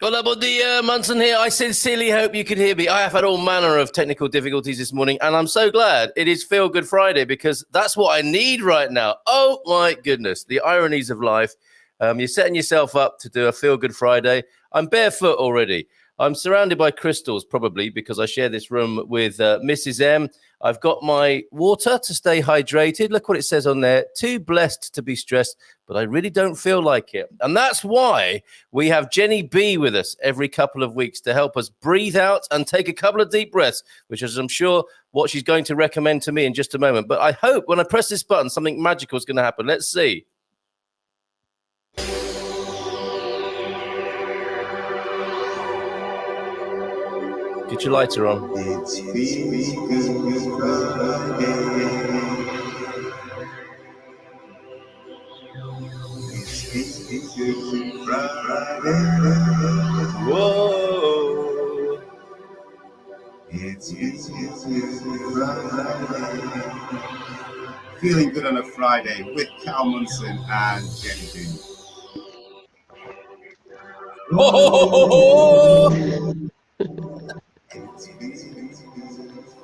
Hola, bon dia, Munson here. I sincerely hope you can hear me. I have had all manner of technical difficulties this morning, and I'm so glad it is Feelgood Friday because that's what I need right now. Oh, my goodness. The ironies of life. You're setting yourself up to do a Feelgood Friday. I'm barefoot already. I'm surrounded by crystals, probably, because I share this room with Mrs. M. I've got my water to stay hydrated. Look what it says on there. Too blessed to be stressed, but I really don't feel like it. And that's why we have Jenni B with us every couple of weeks to help us breathe out and take a couple of deep breaths, which is, I'm sure, what she's going to recommend to me in just a moment. But I hope when I press this button, something magical is going to happen. Let's see. Get your lighter on. It's Feelgood Friday. It's Feelgood Friday. Whoa. It's Feelgood Friday. Feeling good on a Friday with Cal Munson and Jenni B.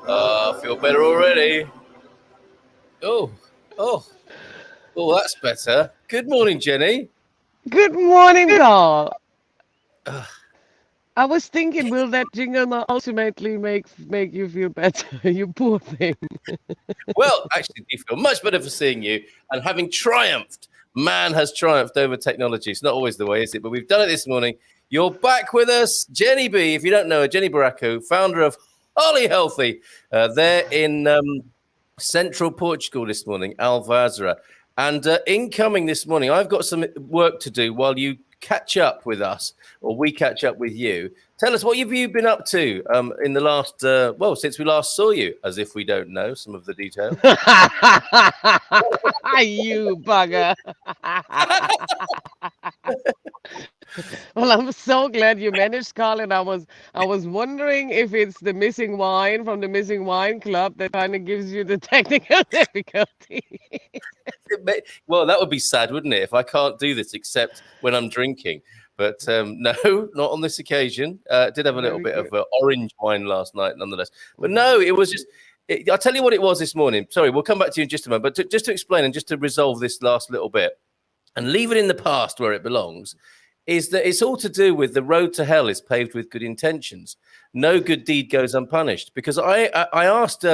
I feel better already. Oh, that's better. Good morning, Jenni. Good morning, Carl. I was thinking, will that jingle not ultimately make you feel better? You poor thing. Well, actually, you feel much better for seeing you and having triumphed. Man has triumphed over technology. It's not always the way, is it? But we've done it this morning. You're back with us, Jenni B. If you don't know her, Jenni Barraco, founder of Holly Healthy. They're in central Portugal this morning, Alvazra. And incoming this morning, I've got some work to do while you catch up with us, or we catch up with you. Tell us, what have you been up to in the last, since we last saw you, as if we don't know some of the details. You bugger. Well, I'm so glad you managed, Scarlett. I was wondering if it's the missing wine from the Missing Wine Club that kind of gives you the technical difficulty. Well, that would be sad, wouldn't it, if I can't do this except when I'm drinking. But no, not on this occasion. Did have a little bit of orange wine last night, nonetheless. But no, it was just... I'll tell you what it was this morning. Sorry, we'll come back to you in just a moment. But just to explain and just to resolve this last little bit and leave it in the past where it belongs, is that it's all to do with the road to hell is paved with good intentions. No good deed goes unpunished. Because I asked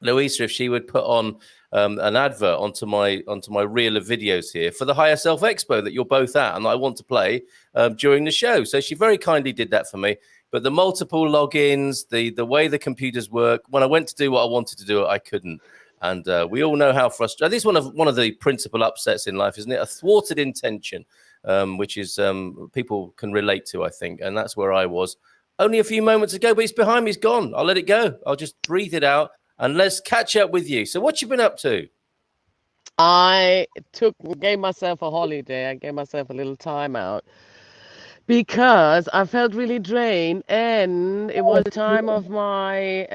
Louisa if she would put on an advert onto my reel of videos here for the Higher Self Expo that you're both at and I want to play during the show. So she very kindly did that for me. But the multiple logins, the way the computers work, when I went to do what I wanted to do, I couldn't. And we all know how frustrating. This is one of the principal upsets in life, isn't it? A thwarted intention, which is people can relate to, I think. And that's where I was only a few moments ago. But it's behind me. It's gone. I'll let it go. I'll just breathe it out. And let's catch up with you. So what you been up to? I gave myself a holiday. I gave myself a little time out because I felt really drained, and it was the time of my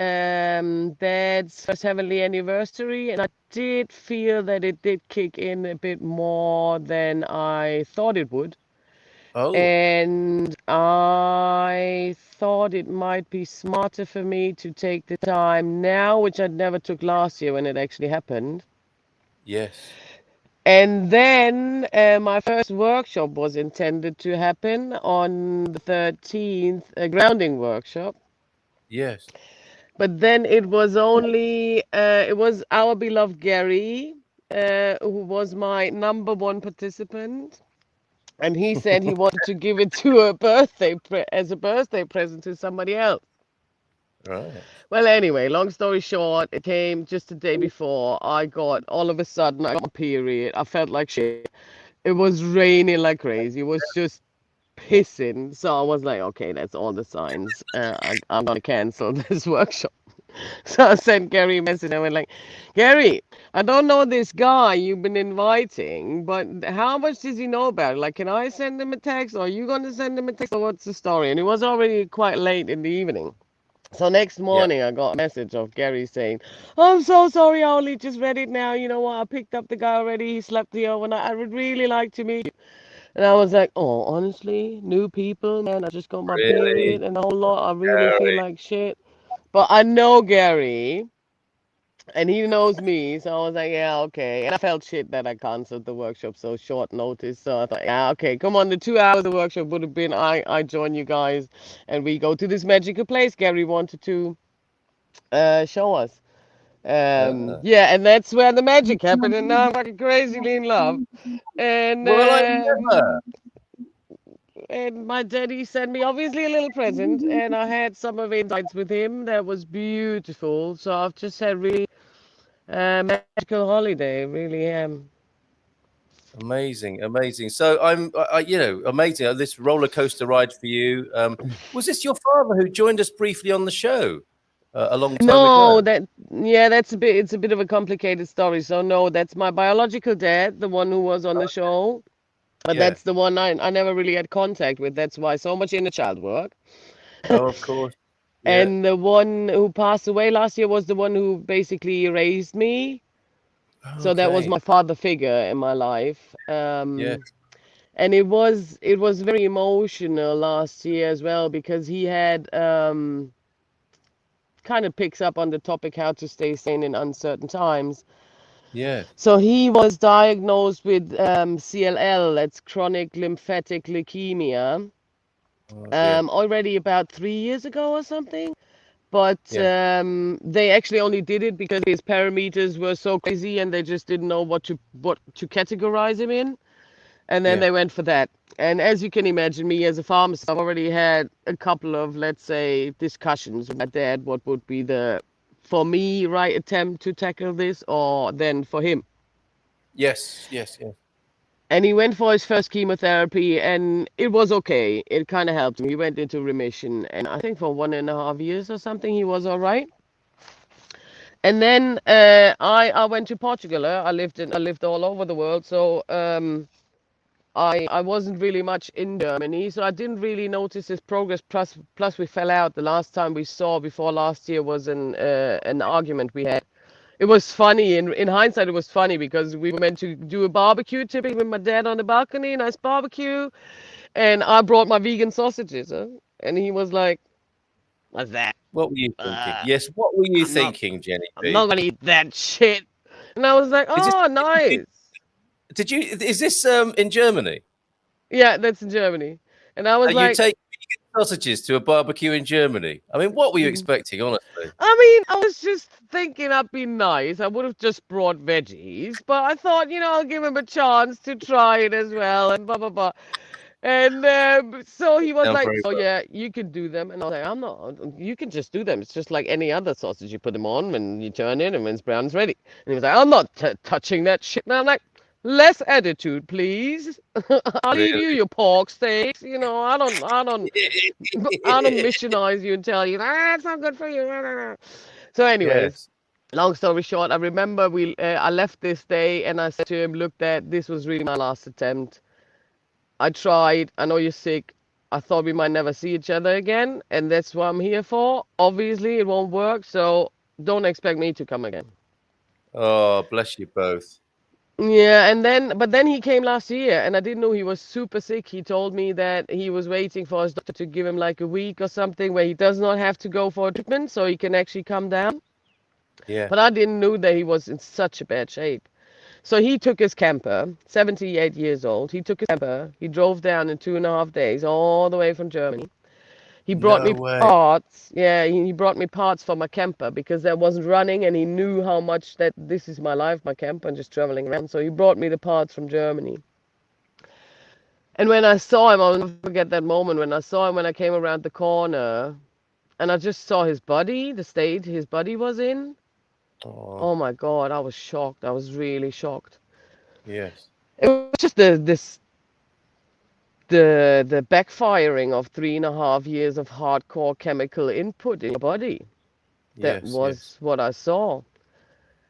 dad's first heavenly anniversary, and I did feel that it did kick in a bit more than I thought it would. Oh. And I thought it might be smarter for me to take the time now, which I never took last year when it actually happened. Yes. And then my first workshop was intended to happen on the 13th, a grounding workshop. Yes. But then it was only, it was our beloved Gary, who was my number one participant. And he said he wanted to give it to as a birthday present to somebody else. Right. Well, anyway, long story short, it came just the day before. I got a period. I felt like shit. It was raining like crazy. It was just pissing. So I was like, okay, that's all the signs. I'm going to cancel this workshop. So I sent Gary a message. I went like, Gary, I don't know this guy you've been inviting, but how much does he know about it? Like, can I send him a text? Or are you going to send him a text? Or what's the story? And it was already quite late in the evening. So next morning, I got a message of Gary saying, I'm so sorry, I only just read it now. You know what? I picked up the guy already. He slept the overnight. I would really like to meet you. And I was like, oh, honestly, new people, man. I just got my Really? period and a whole lot. I really feel Gary. like shit. But I know Gary, and he knows me, so I was like, yeah, okay. And I felt shit that I canceled the workshop so short notice. So I thought, yeah, okay, come on. The 2 hours of the workshop would have been I join you guys, and we go to this magical place Gary wanted to show us. Ah. Yeah, and that's where the magic happened, and now I'm fucking crazily in love. And Well, I never. my daddy sent me obviously a little present, and I had some of his nights with him. That was beautiful. So I've just had really magical holiday. Really am. Amazing, amazing. So amazing. This roller coaster ride for you. Was this your father who joined us briefly on the show a long time No, ago? that's a bit. It's a bit of a complicated story. So no, that's my biological dad, the one who was on the show. But Yeah. that's the one I never really had contact with. That's why so much inner child work. Oh, of course. Yeah. And the one who passed away last year was the one who basically raised me. So that was Okay. my father figure in my life. Yeah. And it was very emotional last year as well because he had kind of picks up on the topic how to stay sane in uncertain times. Yeah. So he was diagnosed with CLL, that's chronic lymphatic leukemia, Oh dear. already about 3 years ago or something. But Yeah. they actually only did it because his parameters were so crazy and they just didn't know what to categorize him in. And then Yeah. they went for that. And as you can imagine, me as a pharmacist, I've already had a couple of, let's say, discussions with my dad. What would be the, for me, right attempt to tackle this, or then for him? Yes. Yes. Yes. And he went for his first chemotherapy, and it was okay. It kind of helped him. He went into remission, and I think for 1.5 years or something, he was all right. And then I went to Portugal. I lived all over the world, so I wasn't really much in Germany, so I didn't really notice his progress. Plus we fell out. The last time we saw before last year was an argument we had. It was funny in hindsight. It was funny because we were meant to do a barbecue, typically with my dad on the balcony, nice barbecue, and I brought my vegan sausages, and he was like, "What's that? What were you thinking? Uh, Yes. What were you I'm not. thinking, Jenny I'm B? not gonna eat that shit." And I was like, Is this? "Oh, nice." Did you? Is this in Germany? Yeah, that's in Germany. And I was You like, take vegan sausages to a barbecue in Germany? I mean, what were you "Mhm." expecting, honestly? I mean, I was just thinking I'd be nice. I would have just brought veggies, but I thought, I'll give him a chance to try it as well, and blah blah blah. And so he was Down like, very "So well. yeah, you can do them." And I was like, "I'm not. You can just do them. It's just like any other sausage. You put them on, when you turn it, and when it's brown, it's ready." And he was like, "I'm not touching that shit." And I'm like, "Less attitude, please. I'll eat you Really? your pork steaks. I don't missionize you and tell you it's not good for you." So, anyways, Yes. long story short, I remember I left this day and I said to him, "Look, Dad, this was really my last attempt. I tried. I know you're sick. I thought we might never see each other again, and that's what I'm here for. Obviously, it won't work, so don't expect me to come again." Oh, bless you both. Yeah, but then he came last year, and I didn't know he was super sick. He told me that he was waiting for his doctor to give him like a week or something where he does not have to go for a treatment, so he can actually come down. Yeah. But I didn't know that he was in such a bad shape. So he took his camper, 78 years old. He took his camper. He drove down in 2.5 days, all the way from Germany. He brought No me way. parts. Yeah, he brought me parts for my camper because that wasn't running, and he knew how much that this is my life, my camper, and just traveling around. So he brought me the parts from Germany. And when I saw him, I'll never forget that moment when I saw him when I came around the corner, and I just saw his body, the state his body was in. Oh, Oh my God, I was shocked. I was really shocked. yes. It was just the backfiring of 3.5 years of hardcore chemical input in your body. That Yes. Yes. was what I saw.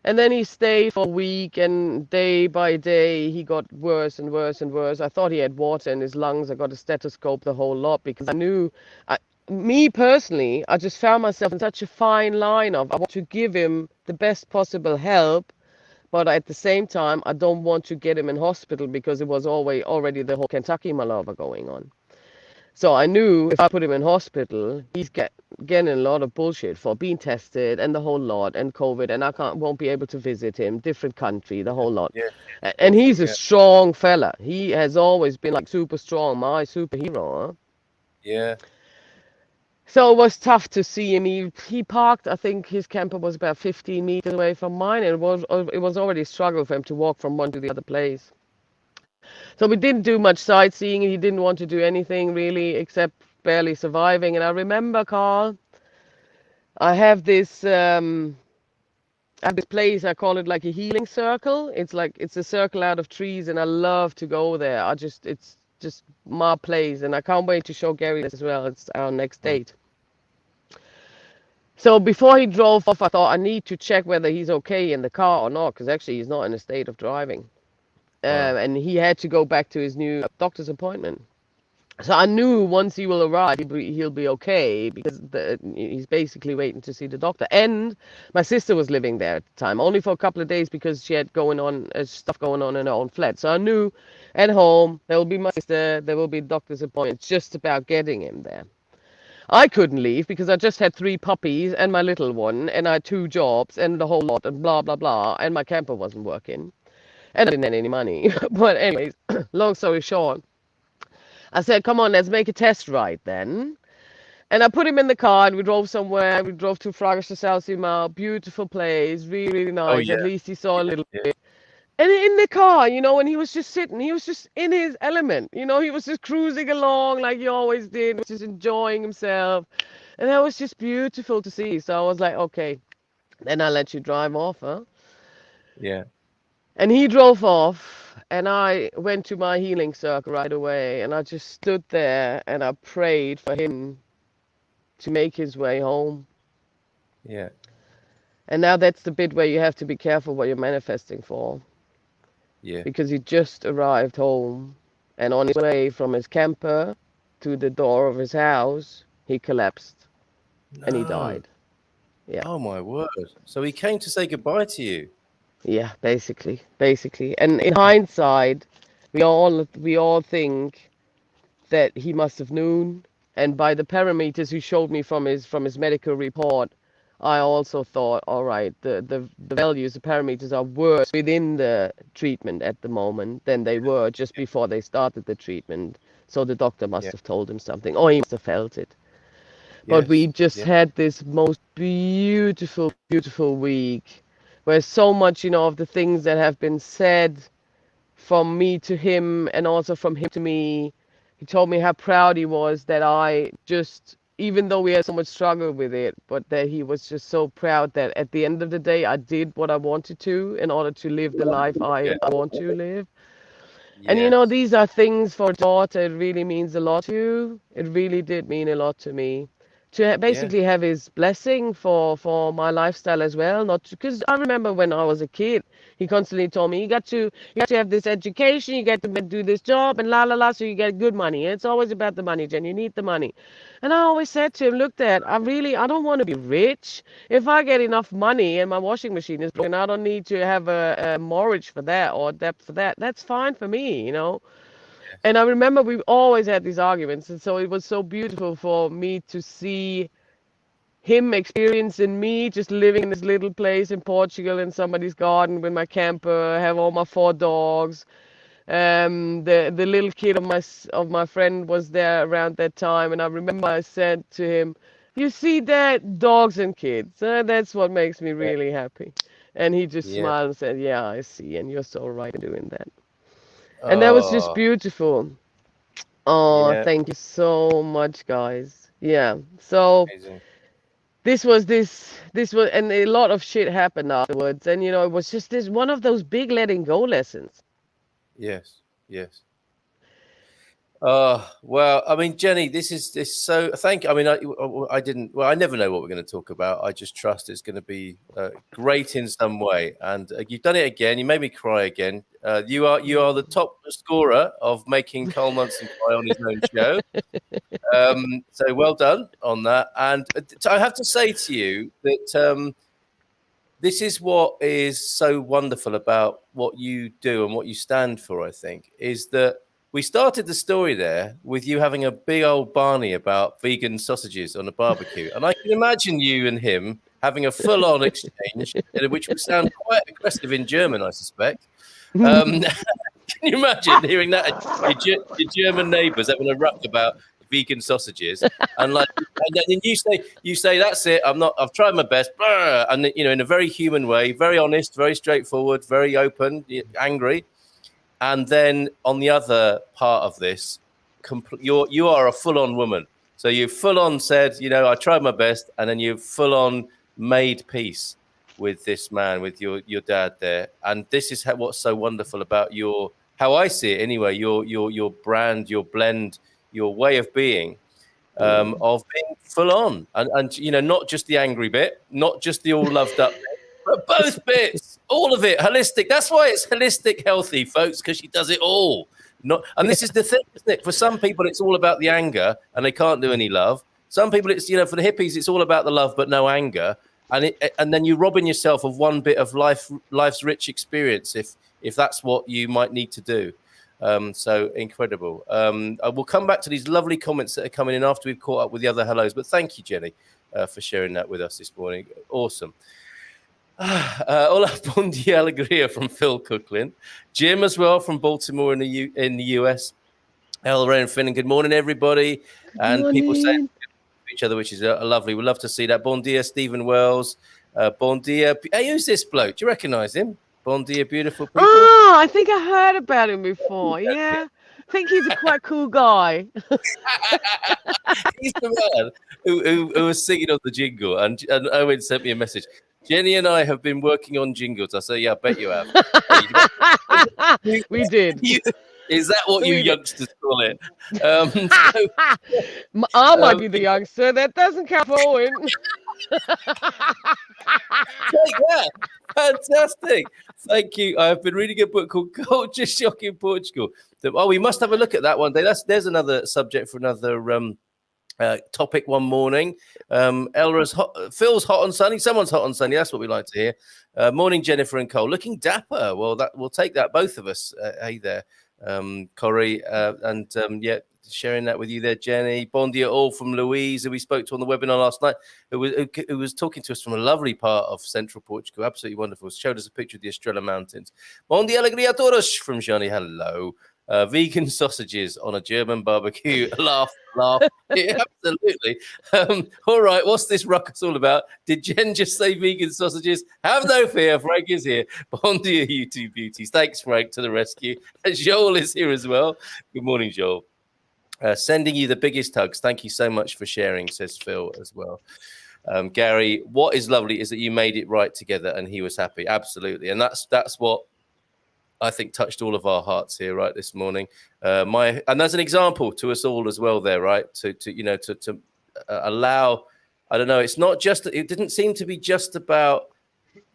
And then he stayed for a week, and day by day he got worse and worse and worse. I thought he had water in his lungs. I got a stethoscope, the whole lot, because I knew, me personally, I just found myself in such a fine line of I want to give him the best possible help, But at the same time, I don't want to get him in hospital because it was already the whole Kentucky Malava going on. So I knew if I put him in hospital, he's getting a lot of bullshit for being tested and the whole lot and COVID, and I won't be able to visit him, different country, the whole lot. Yeah. And he's a Yeah. strong fella. He has always been like super strong, my superhero. Huh? Yeah. So it was tough to see him. He parked. I think his camper was about 15 meters away from mine, and it was already a struggle for him to walk from one to the other place. So we didn't do much sightseeing. He didn't want to do anything really except barely surviving. And I remember, Carl, I have this place. I call it like a healing circle. It's a circle out of trees, and I love to go there. It's just my place, and I can't wait to show Gary this as well. It's our next date. So before he drove off, I thought I need to check whether he's okay in the car or not, because actually he's not in a state of driving. Wow. And he had to go back to his new doctor's appointment. So I knew once he will arrive, he'll be okay because he's basically waiting to see the doctor. And my sister was living there at the time, only for a couple of days because she had stuff going on in her own flat. So I knew at home there will be my sister, there will be doctor's appointments, just about getting him there. I couldn't leave because I just had 3 puppies and my little one, and I had 2 jobs and the whole lot and blah, blah, blah. And my camper wasn't working. And I didn't have any money. But anyways, long story short, I said, come on, let's make a test ride then. And I put him in the car and we drove somewhere. We drove to Fragas to Salsimau. Beautiful place, really, really nice. Oh, yeah. At least he saw a little Yeah. bit. And in the car, and he was just sitting, he was just in his element. He was just cruising along like he always did, just enjoying himself. And that was just beautiful to see. So I was like, okay, then I'll let you drive off, huh? Yeah. And he drove off, and I went to my healing circle right away, and I just stood there and I prayed for him to make his way home. Yeah. And now that's the bit where you have to be careful what you're manifesting for. Yeah. Because he just arrived home, and on his way from his camper to the door of his house, he collapsed and he No. died. Yeah. Oh my word. So he came to say goodbye to you. Yeah, basically. And in hindsight, we all think that he must have known. And by the parameters he showed me from his medical report, I also thought, all right, the values, the parameters are worse within the treatment at the moment than they were just before they started the treatment. So the doctor must have told him something, or he must have felt it. But we just had this most beautiful, beautiful week where so much, of the things that have been said from me to him and also from him to me, he told me how proud he was that I just, even though we had so much struggle with it, but that he was just so proud that at the end of the day, I did what I wanted to in order to live the life I want to live. And these are things for a daughter, it really means a lot to. It really did mean a lot to me. To basically have his blessing for my lifestyle as well. Not because I remember when I was a kid, he constantly told me you got to have this education, you get to do this job, and la la la, so you get good money. And it's always about the money, Jen. You need the money. And I always said to him, look, Dad, I don't want to be rich. If I get enough money and my washing machine is broken, I don't need to have a mortgage for that or debt for that. That's fine for me, And I remember we always had these arguments, and so it was so beautiful for me to see him experiencing me just living in this little place in Portugal in somebody's garden with my camper, have all my 4 dogs. The little kid of my friend was there around that time, and I remember I said to him, "You see that dogs and kids, that's what makes me really happy." And he just smiled and said, "Yeah, I see, and you're so right in doing that." And that was just beautiful. Oh, thank you so much, guys. Yeah. So Amazing. this was, and a lot of shit happened afterwards. And, it was just this one of those big letting go lessons. Yes. Well, I mean, Jenny, this so thank you. I mean, I never know what we're going to talk about. I just trust it's going to be great in some way. And you've done it again. You made me cry again. You are the top scorer of making Carl Munson cry on his own show. So well done on that. And I have to say to you that this is what is so wonderful about what you do and what you stand for, I think, is that we started the story there with you having a big old Barney about vegan sausages on a barbecue. And I can imagine you and him having a full-on exchange, which would sound quite aggressive in German, I suspect. Can you imagine hearing that? Your German neighbours having a ruck about vegan sausages, and then you say that's it. I've tried my best, and in a very human way, very honest, very straightforward, very open, angry. And then on the other part of this, you are a full-on woman. So you full-on said, I tried my best, and then you full-on made peace with this man, with your dad there. And this is what's so wonderful about how I see it anyway, your brand, your blend, your way of being, of being full-on, and not just the angry bit, not just the all loved up bit, but both bits, all of it, holistic. That's why it's holistic healthy, folks, because she does it all. And this is the thing, isn't it? For some people, it's all about the anger and they can't do any love. Some people, it's, for the hippies, it's all about the love but no anger. And then you're robbing yourself of one bit of life's rich experience if that's what you might need to do. So incredible. I will come back to these lovely comments that are coming in after we've caught up with the other hellos. But thank you, Jenny, for sharing that with us this morning. Awesome. Hola, bon dia, alegria from Phil Cooklin. Jim as well from Baltimore in the US. El Ray and Finn, and good morning, everybody. Good morning. People saying to each other, which is lovely. We'd love to see that. Bon dia, Stephen Wells. Bon dia. Hey, who's this bloke? Do you recognize him? Bon dia, beautiful people. Oh, I think I heard about him before. Yeah. I think he's a quite cool guy. He's the man who was singing on the jingle, and Owen sent me a message. Jenny and I have been working on jingles. I say, yeah, I bet you have. We did. Is that what you youngsters call it? I might be the youngster. That doesn't count for Owen. Take that. Fantastic. Thank you. I've been reading a book called Culture Shock in Portugal. We must have a look at that one day. There's another subject for another topic one morning. Phil's hot and sunny. Someone's hot and sunny. That's what we like to hear. Morning, Jennifer and Cole. Looking dapper. Well, we'll take that. Both of us. Hey there, Corey. Sharing that with you there, Jenny. Bon dia all from Louise, who we spoke to on the webinar last night, who was talking to us from a lovely part of central Portugal. Absolutely wonderful. Showed us a picture of the Estrela Mountains. Bon dia, alegria a todos from Johnny. Hello. Vegan sausages on a German barbecue. Laugh. Yeah, absolutely. All right, what's this ruckus all about? Did Jen just say vegan sausages? Have no fear, Frank is here. Bon dia, you two beauties. Thanks, Frank, to the rescue. And Joel is here as well. Good morning, Joel. Sending you the biggest hugs. Thank you so much for sharing, says Phil as well. Gary, what is lovely is that you made it right together and he was happy. Absolutely. And that's what I think touched all of our hearts here right this morning. And that's an example to us all as well there, right? To allow, I don't know, it's not just, it didn't seem to be just about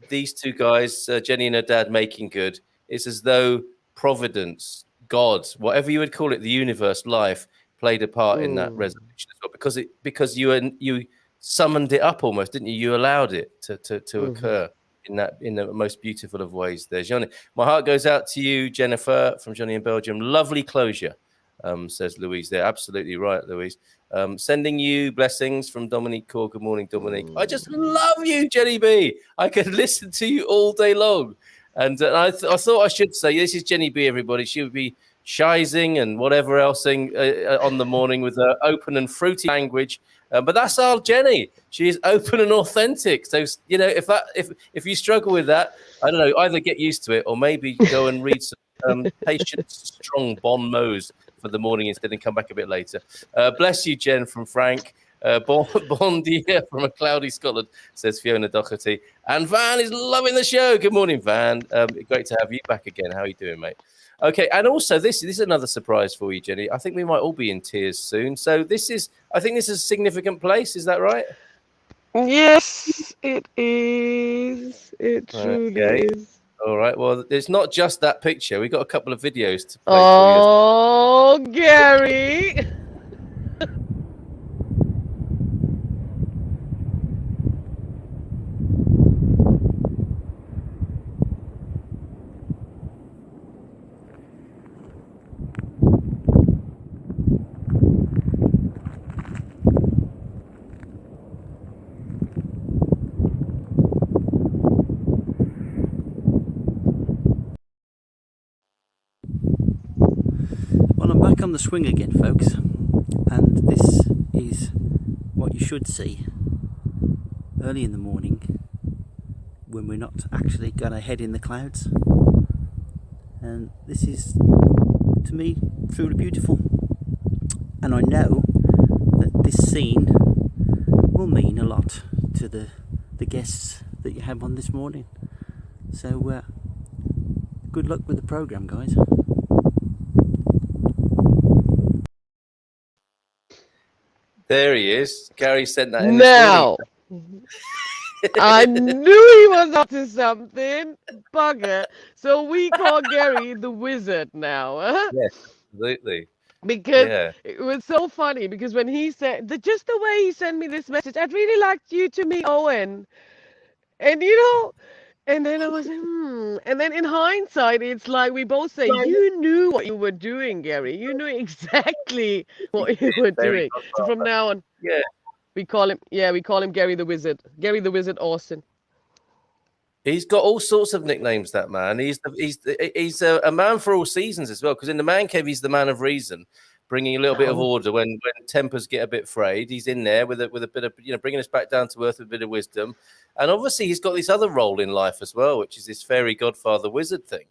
these two guys, Jenny and her dad, making good. It's as though Providence, God, whatever you would call it, the universe, life, played a part in that resolution as well, because you summoned it up almost, didn't you? You allowed it to occur in the most beautiful of ways. There's Johnny. My heart goes out to you, Jennifer, from Johnny in Belgium. Lovely closure, says Louise there. Absolutely right, Louise. Sending you blessings from Dominique Core. Good morning, Dominique. I just love you, Jenni B. I could listen to you all day long. And I thought I should say, this is Jenni B, everybody. She would be shizing and whatever else on the morning with her open and fruity language. But that's our Jenny. She is open and authentic. So, if you struggle with that, I don't know, either get used to it or maybe go and read some Patience Strong Bon Mots for the morning instead and come back a bit later. Bless you, Jen, from Frank. Bon dia from a cloudy Scotland, says Fiona Doherty. And Van is loving the show. Good morning, Van. Great to have you back again. How are you doing, mate? Okay, and also this is another surprise for you, Jenny. I think we might all be in tears soon. So I think this is a significant place. Is that right? Yes, it is. It truly is. All right. Well, it's not just that picture. We've got a couple of videos to play for you. Oh, Gary. on the swing again, folks, and this is what you should see early in the morning when we're not actually going to head in the clouds. And this is, to me, truly beautiful. And I know that this scene will mean a lot to the guests that you have on this morning. So good luck with the programme, guys. There he is. Gary sent that in Now, this morning. I knew he was up to something, bugger. So we call Gary the wizard now, huh? Yes, absolutely. Because Yeah. it was so funny. Because when he said just the way he sent me this message, I'd really like you to meet Owen, and and then I was and then in hindsight, it's like we both say you knew what you were doing, Gary. You knew exactly what you were Very doing. good So from father. now on, Yeah. we call him Gary the Wizard. Gary the Wizard Austin. He's got all sorts of nicknames, that man. He's a man for all seasons as well, because in the man cave, he's the man of reason, bringing a little bit of Oh. order when tempers get a bit frayed. He's in there with a bit of, bringing us back down to earth with a bit of wisdom. And obviously, he's got this other role in life as well, which is this fairy godfather wizard thing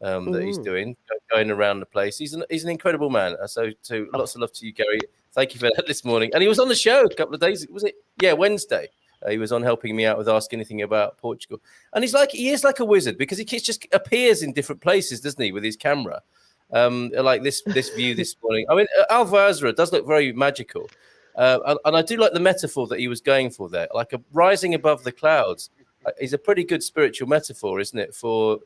that he's doing, going around the place. He's an incredible man. So lots of love to you, Gary. Thank you for that this morning. And he was on the show a couple of days. Was it? Yeah, Wednesday. He was on helping me out with Ask Anything About Portugal. And he is like a wizard, because he just appears in different places, doesn't he, with his camera? Like this view this morning. I mean, Alvazra does look very magical. And I do like the metaphor that he was going for there, like a rising above the clouds. Is a pretty good spiritual metaphor, isn't it? For,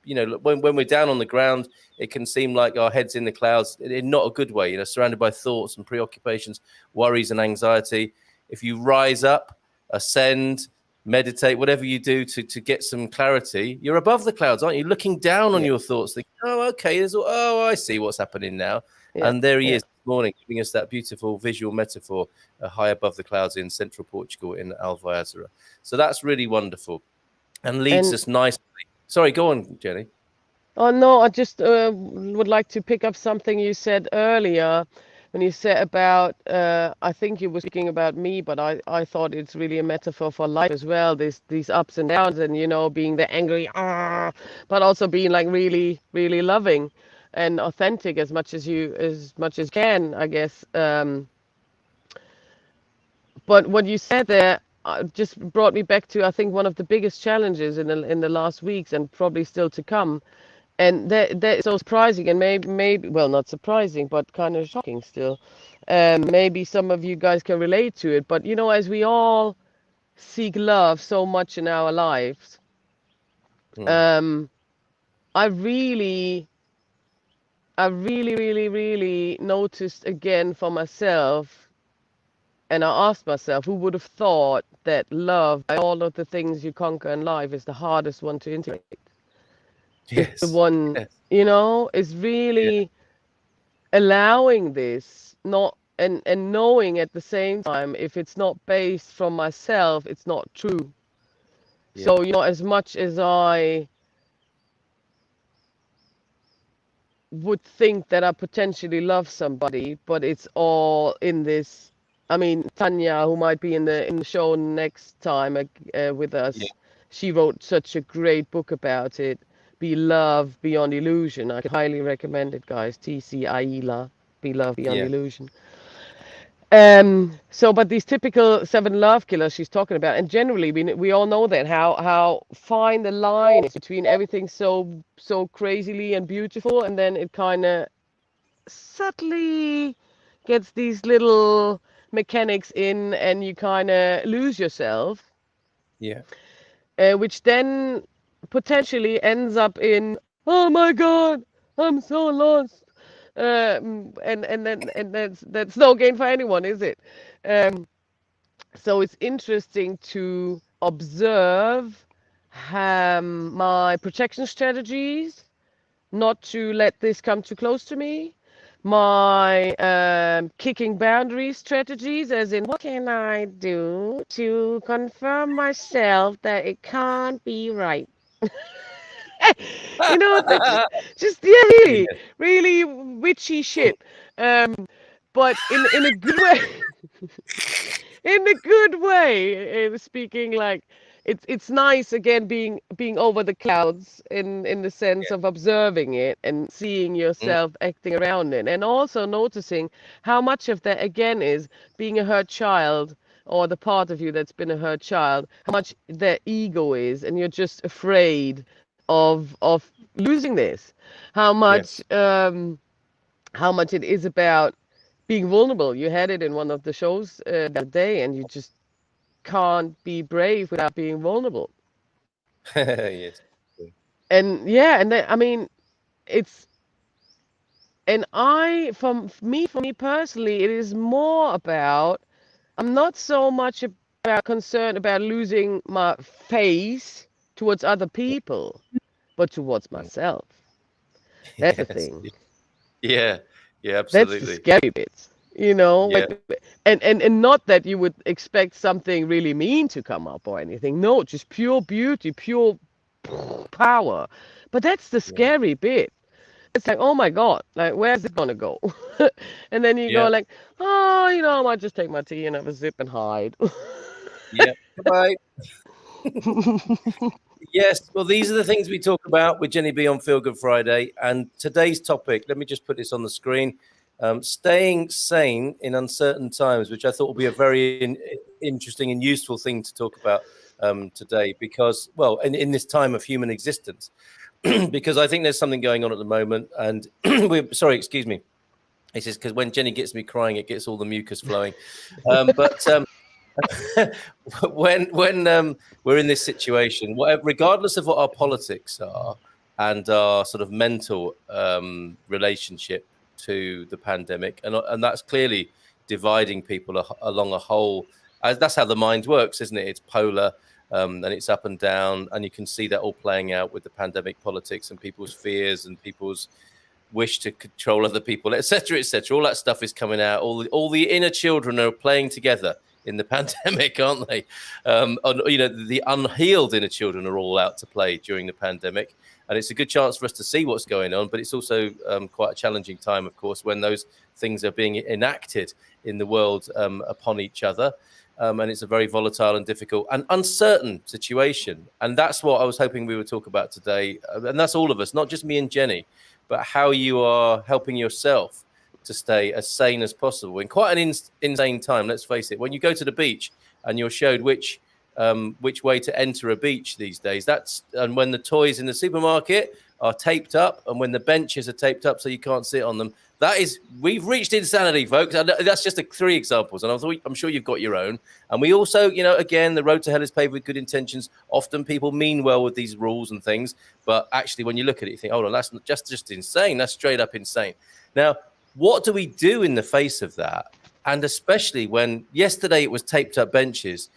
when we're down on the ground, it can seem like our head's in the clouds in not a good way, surrounded by thoughts and preoccupations, worries and anxiety. If you rise up, ascend, meditate, whatever you do to get some clarity, you're above the clouds, aren't you? Looking down on your thoughts, thinking, oh, okay, I see what's happening now. Yeah. And there he is this morning, giving us that beautiful visual metaphor high above the clouds in central Portugal in Alvazra. So that's really wonderful and leads us nicely. Sorry, go on, Jenny. Oh, no, I just would like to pick up something you said earlier. When you said about, I think you were speaking about me, but I thought it's really a metaphor for life as well. These ups and downs, and being the angry, but also being like really, really loving and authentic as much as you can, I guess. But what you said there just brought me back to, I think, one of the biggest challenges in the last weeks, and probably still to come. And that's so surprising, and maybe well, not surprising, but kind of shocking still. Maybe some of you guys can relate to it, but as we all seek love so much in our lives, I really, really noticed again for myself, and I asked myself, who would have thought that love, by all of the things you conquer in life, is the hardest one to integrate? Yes. The one, is really allowing this, not and knowing at the same time, if it's not based from myself, it's not true. So as much as I would think that I potentially love somebody, but it's all in this. I mean, Tanya, who might be in the show next time with us, she wrote such a great book about it. Be Love Beyond Illusion. I can highly recommend it, guys. TCIELA. Be Love Beyond Illusion. So, but these typical 7 love killers she's talking about, and generally we all know that how fine the line is between everything so crazily and beautiful, and then it kind of subtly gets these little mechanics in, and you kind of lose yourself. Yeah. Which then potentially ends up in, oh my God, I'm so lost. And that's no gain for anyone, is it? So it's interesting to observe my protection strategies, not to let this come too close to me. My kicking boundary strategies, as in, what can I do to confirm myself that it can't be right? You know, just yeah, really, really witchy shit. But in a good way. In a good way, speaking like it's nice again being over the clouds in the sense of observing it and seeing Mm, yourself acting around it, and also noticing how much of that again is being a hurt child, or the part of you that's been a hurt child, how much their ego is, and you're just afraid of losing this, how much yes. how much it is about being vulnerable. You had it in one of the shows the other day, and you just can't be brave without being vulnerable. Yes. And yeah, and then, I mean, it's and I for me personally, it is more about, I'm not so much about concerned about losing my face towards other people, but towards Mm, myself. That's the yes. thing. Yeah. Yeah. That's the Absolutely. scary bit, you know. Yeah. And not that you would expect something really mean to come up or anything. No, just pure beauty, pure power. But that's the Yeah. scary bit. It's like, oh my God, like where's it gonna go? And then you go Yeah. like, oh, you know, I might just take my tea and have a sip and hide. Yeah. Goodbye. Yes, well, these are the things we talk about with Jenni B on Feelgood Friday. And today's topic, let me just put this on the screen, staying sane in uncertain times, which I thought would be a very interesting and useful thing to talk about today because, well, in this time of human existence, because I think there's something going on at the moment. And we're sorry, excuse me. He says, because when Jenny gets me crying, it gets all the mucus flowing. But when we're in this situation, whatever, regardless of what our politics are and our sort of mental relationship to the pandemic, and that's clearly dividing people along a whole. That's how the mind works, isn't it? It's polar. And it's up and down, and you can see that all playing out with the pandemic politics and people's fears and people's wish to control other people, etc., etc. All that stuff is coming out. All the inner children are playing together in the pandemic, aren't they? You know, the unhealed inner children are all out to play during the pandemic, and it's a good chance for us to see what's going on. But it's also quite a challenging time, of course, when those things are being enacted in the world upon each other. And it's a very volatile and difficult and uncertain situation. And that's what I was hoping we would talk about today. And that's all of us, not just me and Jenny, but how you are helping yourself to stay as sane as possible in quite an insane time. Let's face it. When you go to the beach and you're showed which way to enter a beach these days, and when the toys in the supermarket are taped up and when the benches are taped up so you can't sit on them, we've reached insanity, folks. And that's just 3 examples, and I'm sure you've got your own. And we also, you know, again, the road to hell is paved with good intentions. Often people mean well with these rules and things, but actually, when you look at it, you think, hold on, that's just insane. That's straight up insane. Now, what do we do in the face of that? And especially when yesterday it was taped up benches,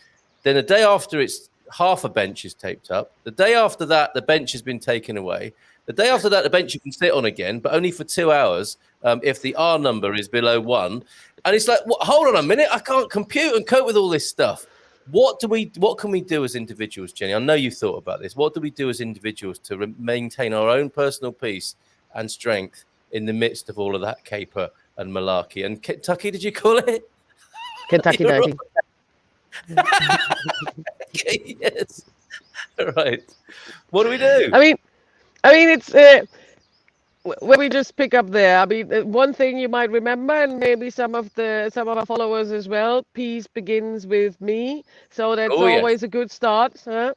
then the day after it's half a bench is taped up. The day after that, the bench has been taken away. The day after that, the bench you can sit on again, but only for 2 hours if the R number is below 1. And it's like, hold on a minute, I can't compute and cope with all this stuff. What can we do as individuals, Jenny? I know you've thought about this. What do we do as individuals to maintain our own personal peace and strength in the midst of all of that caper and malarkey? And Kentucky, did you call it? Kentucky 19. Okay, yes. All right. What do we do? I mean, it's when we just pick up there. I mean, one thing you might remember, and maybe some of our followers as well. Peace begins with me, so that's Oh, yes. always a good start. Huh?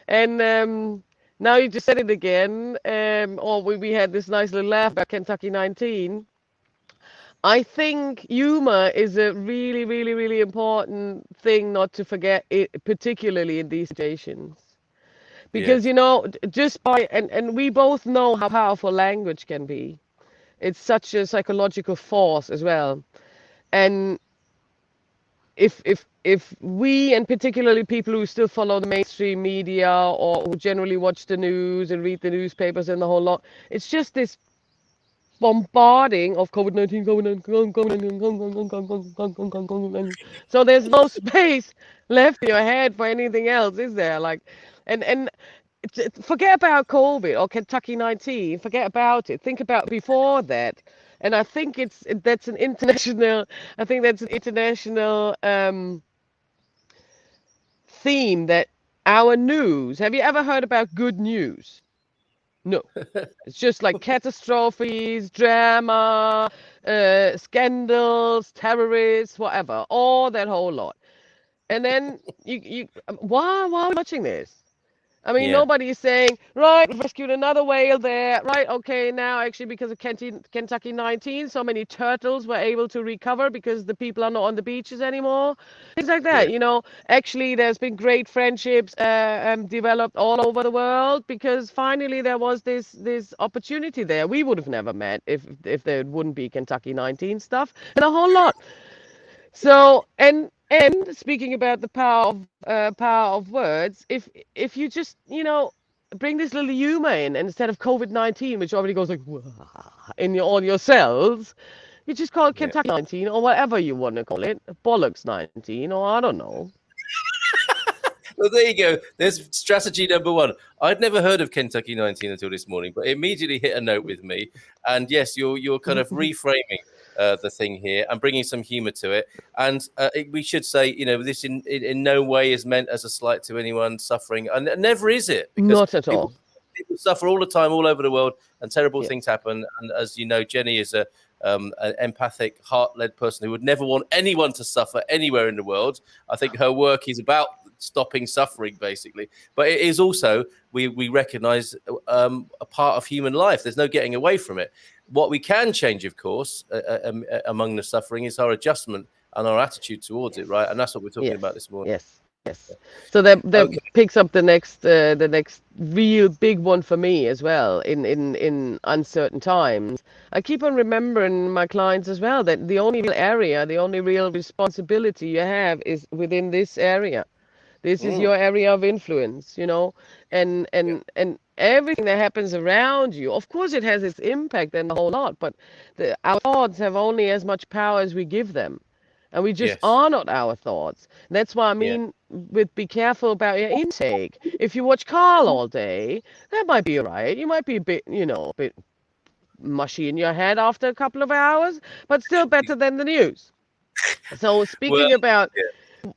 And now you just said it again. Or we had this nice little laugh about Kentucky 19. I think humor is a really, really, really important thing not to forget, particularly in these situations. Because, Yes. you know, just by, and we both know how powerful language can be. It's such a psychological force as well. And if we, and particularly people who still follow the mainstream media or who generally watch the news and read the newspapers and the whole lot, it's just this bombarding of COVID-19, COVID-19. So there's no space left in your head for anything else, is there? Like, and forget about COVID or Kentucky 19. Forget about it. Think about before that. And I think that's an international. I think that's an international theme that our news. Have you ever heard about good news? No. It's just like catastrophes, drama, scandals, terrorists, whatever, all that whole lot. And then why are we watching this? I mean, Yeah. nobody is saying, right, we've rescued another whale there. Right, okay, now actually because of Kentucky 19, so many turtles were able to recover because the people are not on the beaches anymore. Things like that, Yeah. Actually, there's been great friendships developed all over the world because finally there was this opportunity there. We would have never met if there wouldn't be Kentucky 19 stuff and a whole lot. So and speaking about the power of words, if you just bring this little humor in and instead of COVID-19, which already goes like "Wah," in all your cells, you just call it Yeah. Kentucky 19 or whatever you want to call it, bollocks 19 or I don't know. Well, there you go. There's strategy number one. I'd never heard of Kentucky 19 until this morning, but it immediately hit a note with me. And yes, you're kind of reframing the thing here and bringing some humor to it. And we should say, this in no way is meant as a slight to anyone suffering, and never is it, because Not at all. people suffer all the time, all over the world, and terrible Yeah. things happen. And as you know, Jenny is an empathic, heart-led person who would never want anyone to suffer anywhere in the world. I think her work is about stopping suffering, basically, but it is also we recognize a part of human life. There's no getting away from it. What we can change, of course, among the suffering is our adjustment and our attitude towards it, right? And that's what we're talking about this morning. Yes. So that Okay. picks up the next real big one for me as well in uncertain times. I keep on remembering my clients as well that the only real responsibility you have is within this area. This is your area of influence, and everything that happens around you. Of course, it has its impact and a whole lot, but our thoughts have only as much power as we give them. And we just Yes. are not our thoughts. That's why I mean, with be careful about your intake. If you watch Carl all day, that might be all right. You might be a bit, a bit mushy in your head after a couple of hours, but still better than the news. So speaking about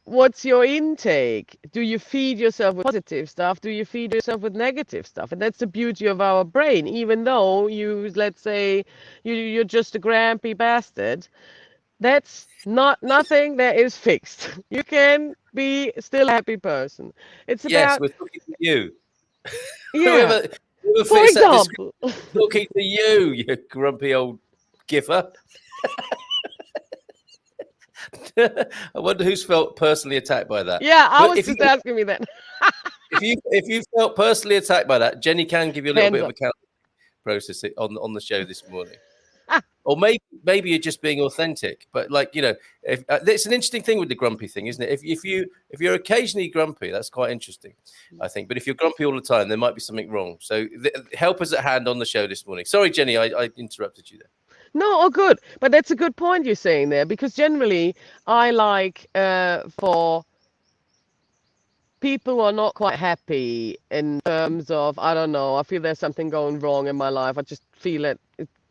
what's your intake? Do you feed yourself with positive stuff? Do you feed yourself with negative stuff? And that's the beauty of our brain. Even though let's say, you're just a grumpy bastard, that's nothing that is fixed. You can be still a happy person. It's about, We're talking to you. yeah. Whoever For fits that example, talking to you grumpy old giffer. I wonder who's felt personally attacked by that. yeah, I But was if just you, asking me that. if you felt personally attacked by that, Jenny can give you a little Hands bit of up. a counter process on the show this morning. Or maybe you're just being authentic, but if, it's an interesting thing with the grumpy thing, isn't it? If you're occasionally grumpy, that's quite interesting, I think. But if you're grumpy all the time, there might be something wrong. So help us at hand on the show this morning. Sorry, Jenny, I interrupted you there. No, oh, good. But that's a good point you're saying there, because generally I like for people who are not quite happy in terms of, I don't know, I feel there's something going wrong in my life. I just feel it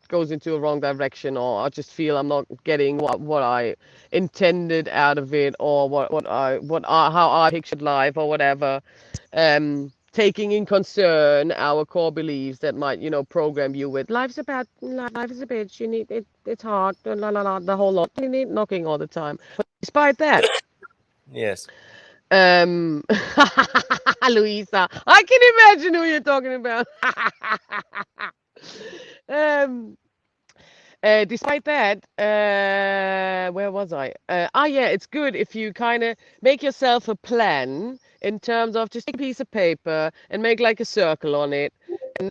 goes into a wrong direction, or I just feel I'm not getting what I intended out of it, or how I pictured life, or whatever. Taking in concern our core beliefs that might, program you with life is a bitch, you need it, it's hard, la la la, the whole lot, you need knocking all the time. But despite that, Yes. Louisa, I can imagine who you're talking about. Despite that, where was I? Yeah, it's good if you kind of make yourself a plan in terms of just take a piece of paper and make like a circle on it,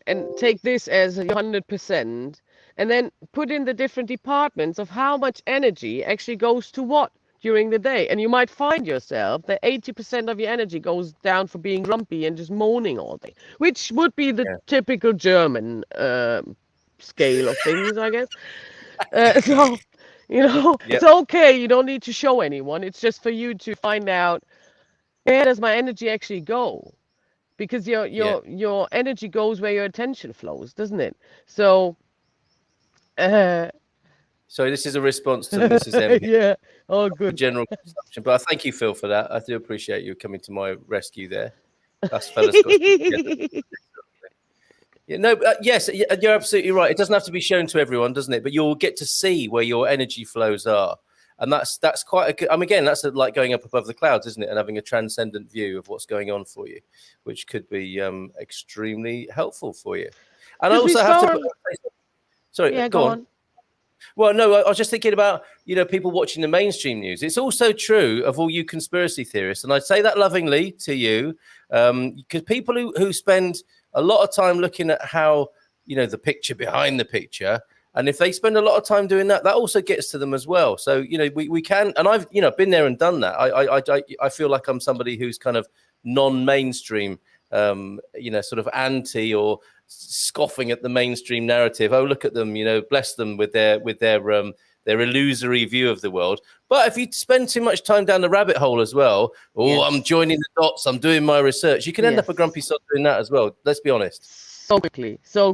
and take this as 100%, and then put in the different departments of how much energy actually goes to what during the day. And you might find yourself that 80% of your energy goes down for being grumpy and just moaning all day, which would be the typical German scale of things, I guess. So, it's okay. You don't need to show anyone. It's just for you to find out, where does my energy actually go? because Yeah. your energy goes where your attention flows, doesn't it? So, uh, So this is a response to Mrs. M here, yeah, all for good. general consumption. But I thank you, Phil, for that. I do appreciate you coming to my rescue there. Us fellas got stuck together. Yeah, no, yes, you're absolutely right. It doesn't have to be shown to everyone, doesn't it? But you'll get to see where your energy flows are, and that's quite a good. Again, that's like going up above the clouds, isn't it? And having a transcendent view of what's going on for you, which could be extremely helpful for you. And I Because we also have to saw, put. Sorry, yeah, go go on. on. Well, no, I was just thinking about, people watching the mainstream news. It's also true of all you conspiracy theorists. And I say that lovingly to you, because people who spend a lot of time looking at how, the picture behind the picture. And if they spend a lot of time doing that, that also gets to them as well. So, we can, and I've, been there and done that. I feel like I'm somebody who's kind of non-mainstream, sort of anti or scoffing at the mainstream narrative. Oh, look at them, bless them with their illusory view of the world. But if you spend too much time down the rabbit hole as well, Yes. I'm joining the dots, I'm doing my research, you can end up a grumpy sod doing that as well. Let's be honest. So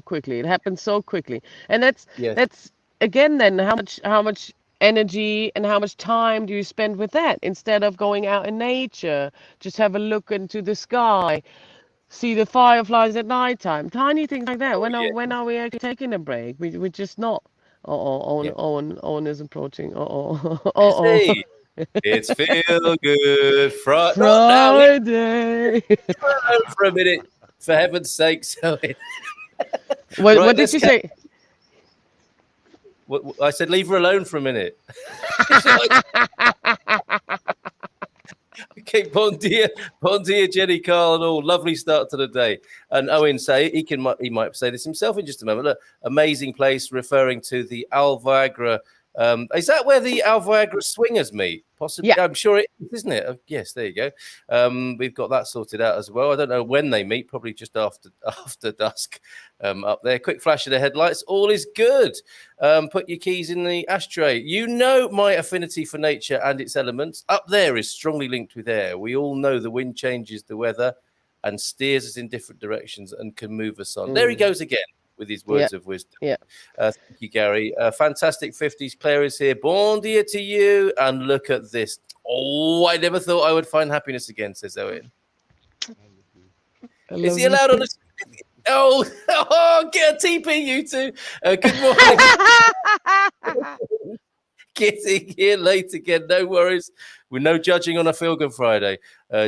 quickly. It happens so quickly. And that's Yes. that's again then how much energy and how much time do you spend with that instead of going out in nature? Just have a look into the sky, see the fireflies at nighttime, tiny things like that. Oh, yeah. When are we actually taking a break? We're just not. Yeah. Owen is approaching. Busy. It's Feelgood Friday. Friday. For a minute, for heaven's sake. So What did you say? I said, leave her alone for a minute. Okay, bon dia, Jenny, Carl, and all. Lovely start to the day. And Owen he might say this himself in just a moment. Look, amazing place, referring to the Alviagra. Is that where the Alviagra swingers meet? Possibly, Yeah. I'm sure it is, isn't it? Oh, yes, there you go. We've got that sorted out as well. I don't know when they meet, probably just after dusk up there. Quick flash of the headlights. All is good. Put your keys in the ashtray. My affinity for nature and its elements. Up there is strongly linked with air. We all know the wind changes the weather and steers us in different directions and can move us on. There he goes again with his words of wisdom. Yeah. Thank you, Gary. Fantastic 50s. Claire is here. Bon dia to you. And look at this. Oh, I never thought I would find happiness again, says Owen. Is he allowed on the... Oh, get a TP, you two. Good morning. Getting here late again. No worries. With no judging on a Feelgood Friday.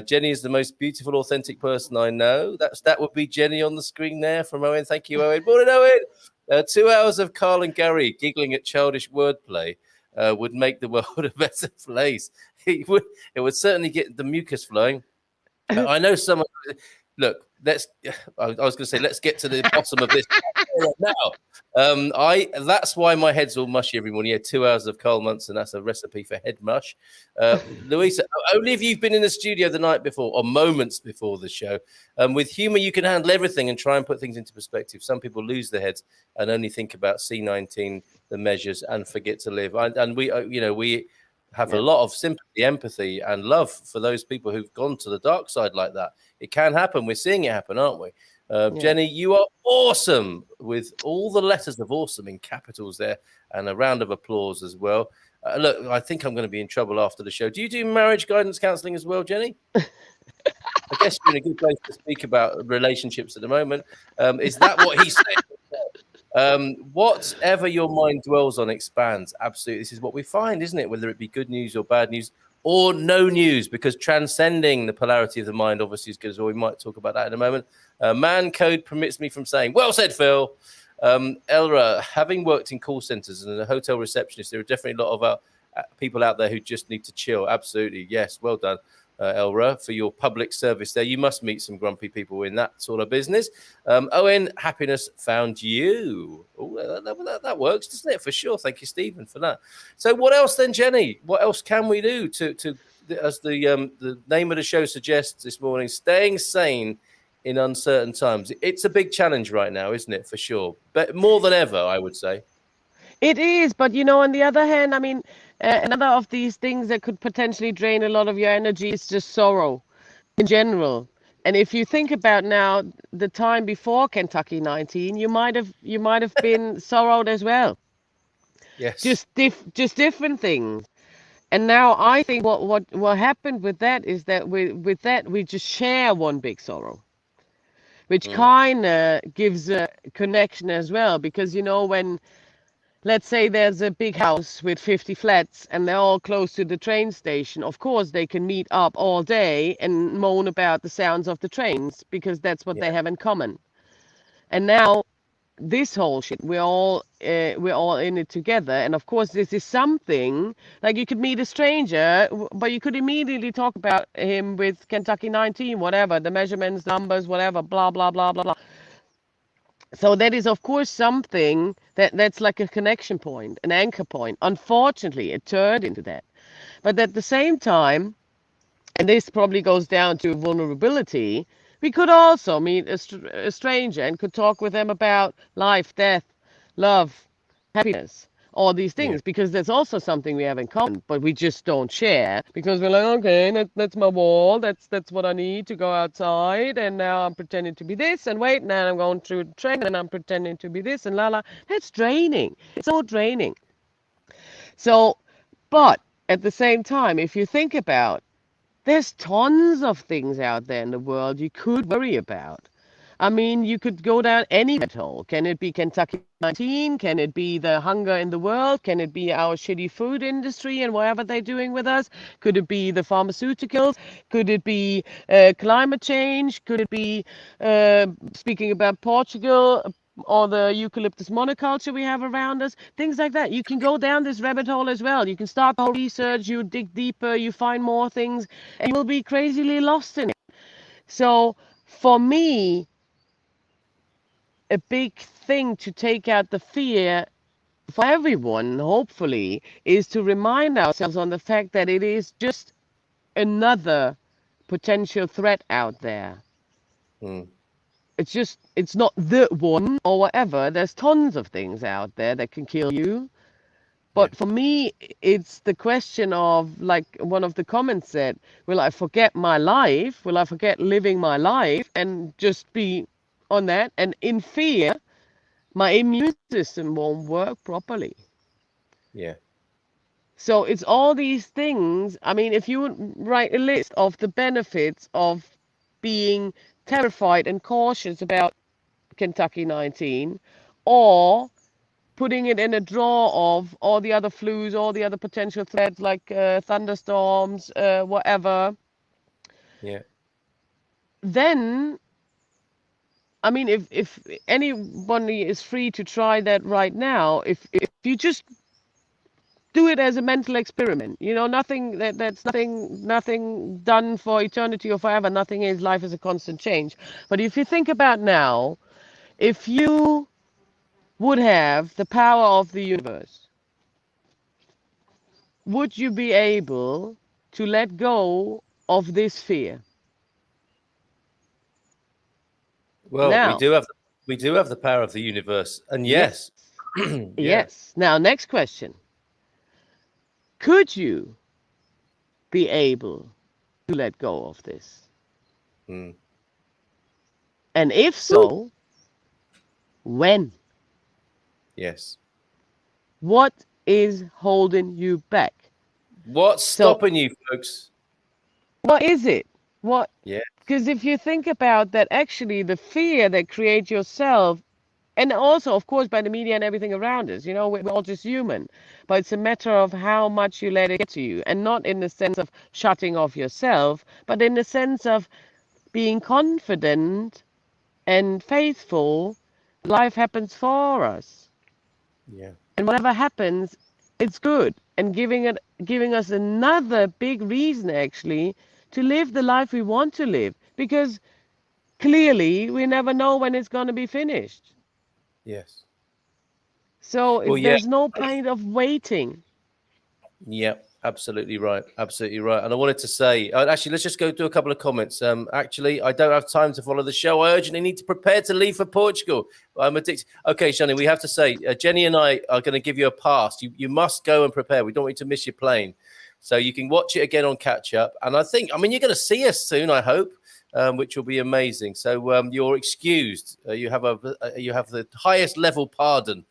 Jenny is the most beautiful, authentic person I know. That would be Jenny on the screen there from Owen. Thank you, Owen. Morning, Owen. 2 hours of Carl and Gary giggling at childish wordplay would make the world a better place. It would certainly get the mucus flowing. I know someone... Look, I was going to say, let's get to the bottom of this now. That's why my head's all mushy every morning. 2 hours of Carl Munson. That's a recipe for head mush. Louisa, only if you've been in the studio the night before or moments before the show. With humor, you can handle everything and try and put things into perspective. Some people lose their heads and only think about C19, the measures, and forget to live. And we have a lot of sympathy, empathy, and love for those people who've gone to the dark side like that. It can happen. We're seeing it happen, aren't we? Jenny, you are awesome, with all the letters of awesome in capitals there, and a round of applause as well. Look, I think I'm going to be in trouble after the show. Do you do marriage guidance counselling as well, Jenny? I guess you're in a good place to speak about relationships at the moment. Is that what he said? Whatever your mind dwells on expands. Absolutely. This is what we find, isn't it? Whether it be good news or bad news or no news, because transcending the polarity of the mind obviously is good as well. We might talk about that in a moment. Man code permits me from saying, well said, Phil. Elra, having worked in call centers and a hotel receptionist, there are definitely a lot of people out there who just need to chill. Absolutely. Yes. Well done. Elra, for your public service there. You must meet some grumpy people in that sort of business. Owen, happiness found you. Oh, that works, doesn't it? For sure. Thank you, Stephen, for that. So what else then, Jenny? What else can we do to as the name of the show suggests this morning, staying sane in uncertain times? It's a big challenge right now, isn't it? For sure. But more than ever, I would say. It is, but on the other hand, I mean, another of these things that could potentially drain a lot of your energy is just sorrow in general. And if you think about now the time before Kentucky 19, you might have been sorrowed as well. Yes. Just different things. And now I think what happened with that is that we just share one big sorrow, which kind of gives a connection as well. Because when, let's say, there's a big house with 50 flats and they're all close to the train station, of course they can meet up all day and moan about the sounds of the trains because that's what Yeah. they have in common. And now this whole shit, we're all in it together. And of course this is something like, you could meet a stranger, but you could immediately talk about him with Kentucky 19, whatever the measurements, numbers, whatever, blah blah blah blah blah. So that is of course something that's like a connection point, an anchor point. Unfortunately it turned into that. But at the same time, and this probably goes down to vulnerability, we could also meet a stranger and could talk with them about life, death, love, happiness, all these things, because there's also something we have in common, but we just don't share because we're like, okay, that's my wall, that's what I need to go outside, and now I'm pretending to be this, and wait, now I'm going through the train and I'm pretending to be this, and la la. That's draining. It's all draining. So, but at the same time, if you think about, there's tons of things out there in the world you could worry about. I mean, you could go down any rabbit hole. Can it be Kentucky 19? Can it be the hunger in the world? Can it be our shitty food industry and whatever they're doing with us? Could it be the pharmaceuticals? Could it be climate change? Could it be, speaking about Portugal, or the eucalyptus monoculture we have around us, things like that. You can go down this rabbit hole as well. You can start the whole research, you dig deeper, you find more things, and you will be crazily lost in it. So for me, a big thing to take out the fear for everyone, hopefully, is to remind ourselves on the fact that it is just another potential threat out there. It's not the one or whatever. There's tons of things out there that can kill you. But for me, it's the question of, like one of the comments said, will I forget my life? Will I forget living my life and just be on that? And in fear, my immune system won't work properly. Yeah. So it's all these things. I mean, if you would write a list of the benefits of being terrified and cautious about Kentucky 19, or putting it in a drawer of all the other flus, all the other potential threats like thunderstorms, whatever. Yeah. Then, I mean, if anybody is free to try that right now, if you just do it as a mental experiment, nothing that's nothing done for eternity or forever. Nothing is. Life is a constant change. But if you think about now, if you would have the power of the universe, would you be able to let go of this fear? Well, Now, we do have the power of the universe, and yes. Yes. Now, next question. Could you be able to let go of this? And if so, when? Yes. What is holding you back? What's stopping you, folks? What is it? What? Yeah. Because if you think about that, actually, the fear that creates yourself, and also, of course, by the media and everything around us, we're all just human. But it's a matter of how much you let it get to you, and not in the sense of shutting off yourself, but in the sense of being confident and faithful. Life happens for us. Yeah. And whatever happens, it's good. And giving us another big reason, actually, to live the life we want to live. Because clearly, we never know when it's going to be finished. Yes. So Well, there's no point of waiting. Yeah, absolutely right. Absolutely right. And I wanted to say, actually, let's just go do a couple of comments. Actually, I don't have time to follow the show. I urgently need to prepare to leave for Portugal. I'm addicted. Okay, Shani, we have to say, Jenny and I are going to give you a pass. You must go and prepare. We don't want you to miss your plane. So you can watch it again on catch up. And I mean, you're going to see us soon, I hope. which will be amazing. So you're excused. You have the highest level pardon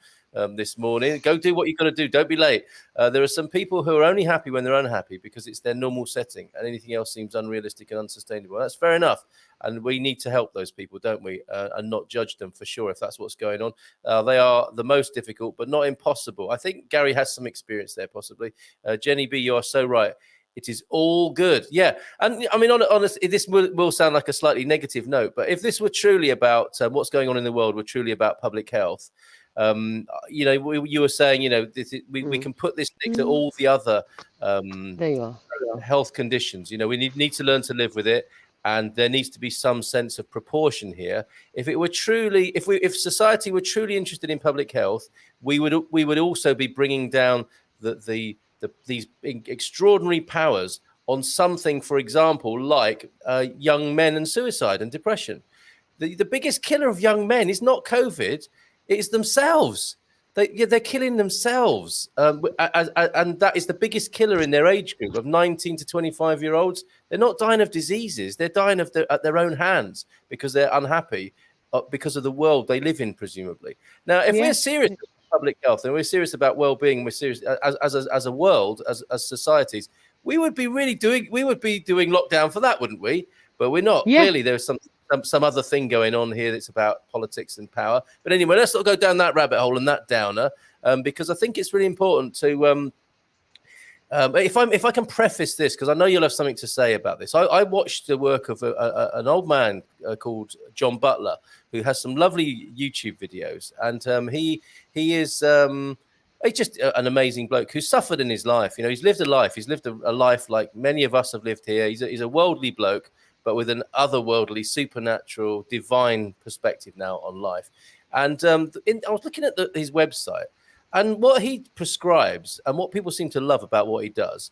this morning. Go do what you've got to do. Don't be late. There are some people who are only happy when they're unhappy because it's their normal setting, and anything else seems unrealistic and unsustainable. That's fair enough, and we need to help those people, don't we? And not judge them for sure if that's what's going on. They are the most difficult, but not impossible. I think Gary has some experience there, possibly. Jenni B, you are so right. It is all good. Yeah. And I mean, honestly, this will sound like a slightly negative note, but if this were truly about what's going on in the world, were truly about public health, you know, you were saying, you know, we can put this next to all the other There you are. health conditions. You know, we need to learn to live with it. And there needs to be some sense of proportion here. If it were truly, if society were truly interested in public health, we would also be bringing down these extraordinary powers on something, for example, like young men and suicide and depression. The biggest killer of young men is not COVID, it is themselves. They're killing themselves. And that is the biggest killer in their age group of 19 to 25-year-olds. They're not dying of diseases. They're dying at their own hands because they're unhappy because of the world they live in, presumably. Now, if we're serious about public health and we're serious about well-being, we're serious as a world, as societies, we would be doing lockdown for that, wouldn't we? But we're not. Yeah. Clearly, there's some other thing going on here that's about politics and power. But anyway, let's not go down that rabbit hole and that downer, because I think it's really important to. If I can preface this, because I know you'll have something to say about this. I watched the work of an old man called John Butler, who has some lovely YouTube videos, and he is he's just an amazing bloke who suffered in his life. You know, he's lived a life. He's lived a life like many of us have lived here. He's a worldly bloke, but with an otherworldly, supernatural, divine perspective now on life. And I was looking at his website. And what he prescribes and what people seem to love about what he does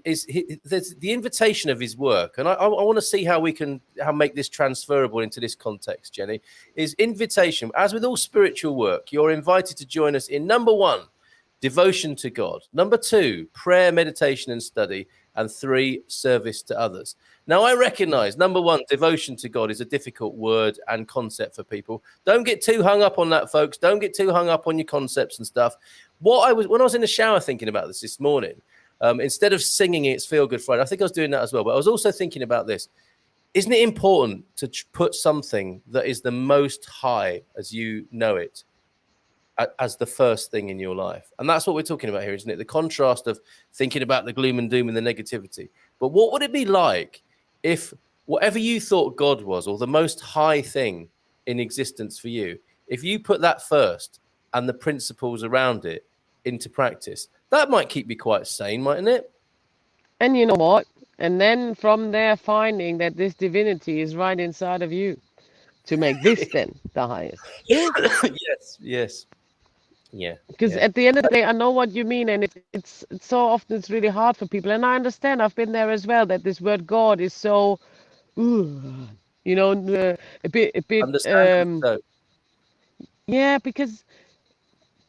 is there's the invitation of his work. And I want to see how we can make this transferable into this context, Jenni. Is invitation, as with all spiritual work, you're invited to join us in number 1, devotion to God. Number 2, prayer, meditation and study. And 3, service to others. Now, I recognize, number 1, devotion to God is a difficult word and concept for people. Don't get too hung up on that, folks. Don't get too hung up on your concepts and stuff. When I was in the shower thinking about this morning, instead of singing It's Feelgood Friday, I think I was doing that as well. But I was also thinking about this. Isn't it important to put something that is the most high as you know it as the first thing in your life? And that's what we're talking about here, isn't it? The contrast of thinking about the gloom and doom and the negativity. But what would it be like if whatever you thought God was, or the most high thing in existence for you, if you put that first and the principles around it into practice? That might keep you quite sane, mightn't it? And you know what? And then from there, finding that this divinity is right inside of you to make this then the highest. Yeah. Yes. Yeah. Because at the end of the day, I know what you mean, and it's so often it's really hard for people, and I understand. I've been there as well. That this word God is so, a bit. Yeah, because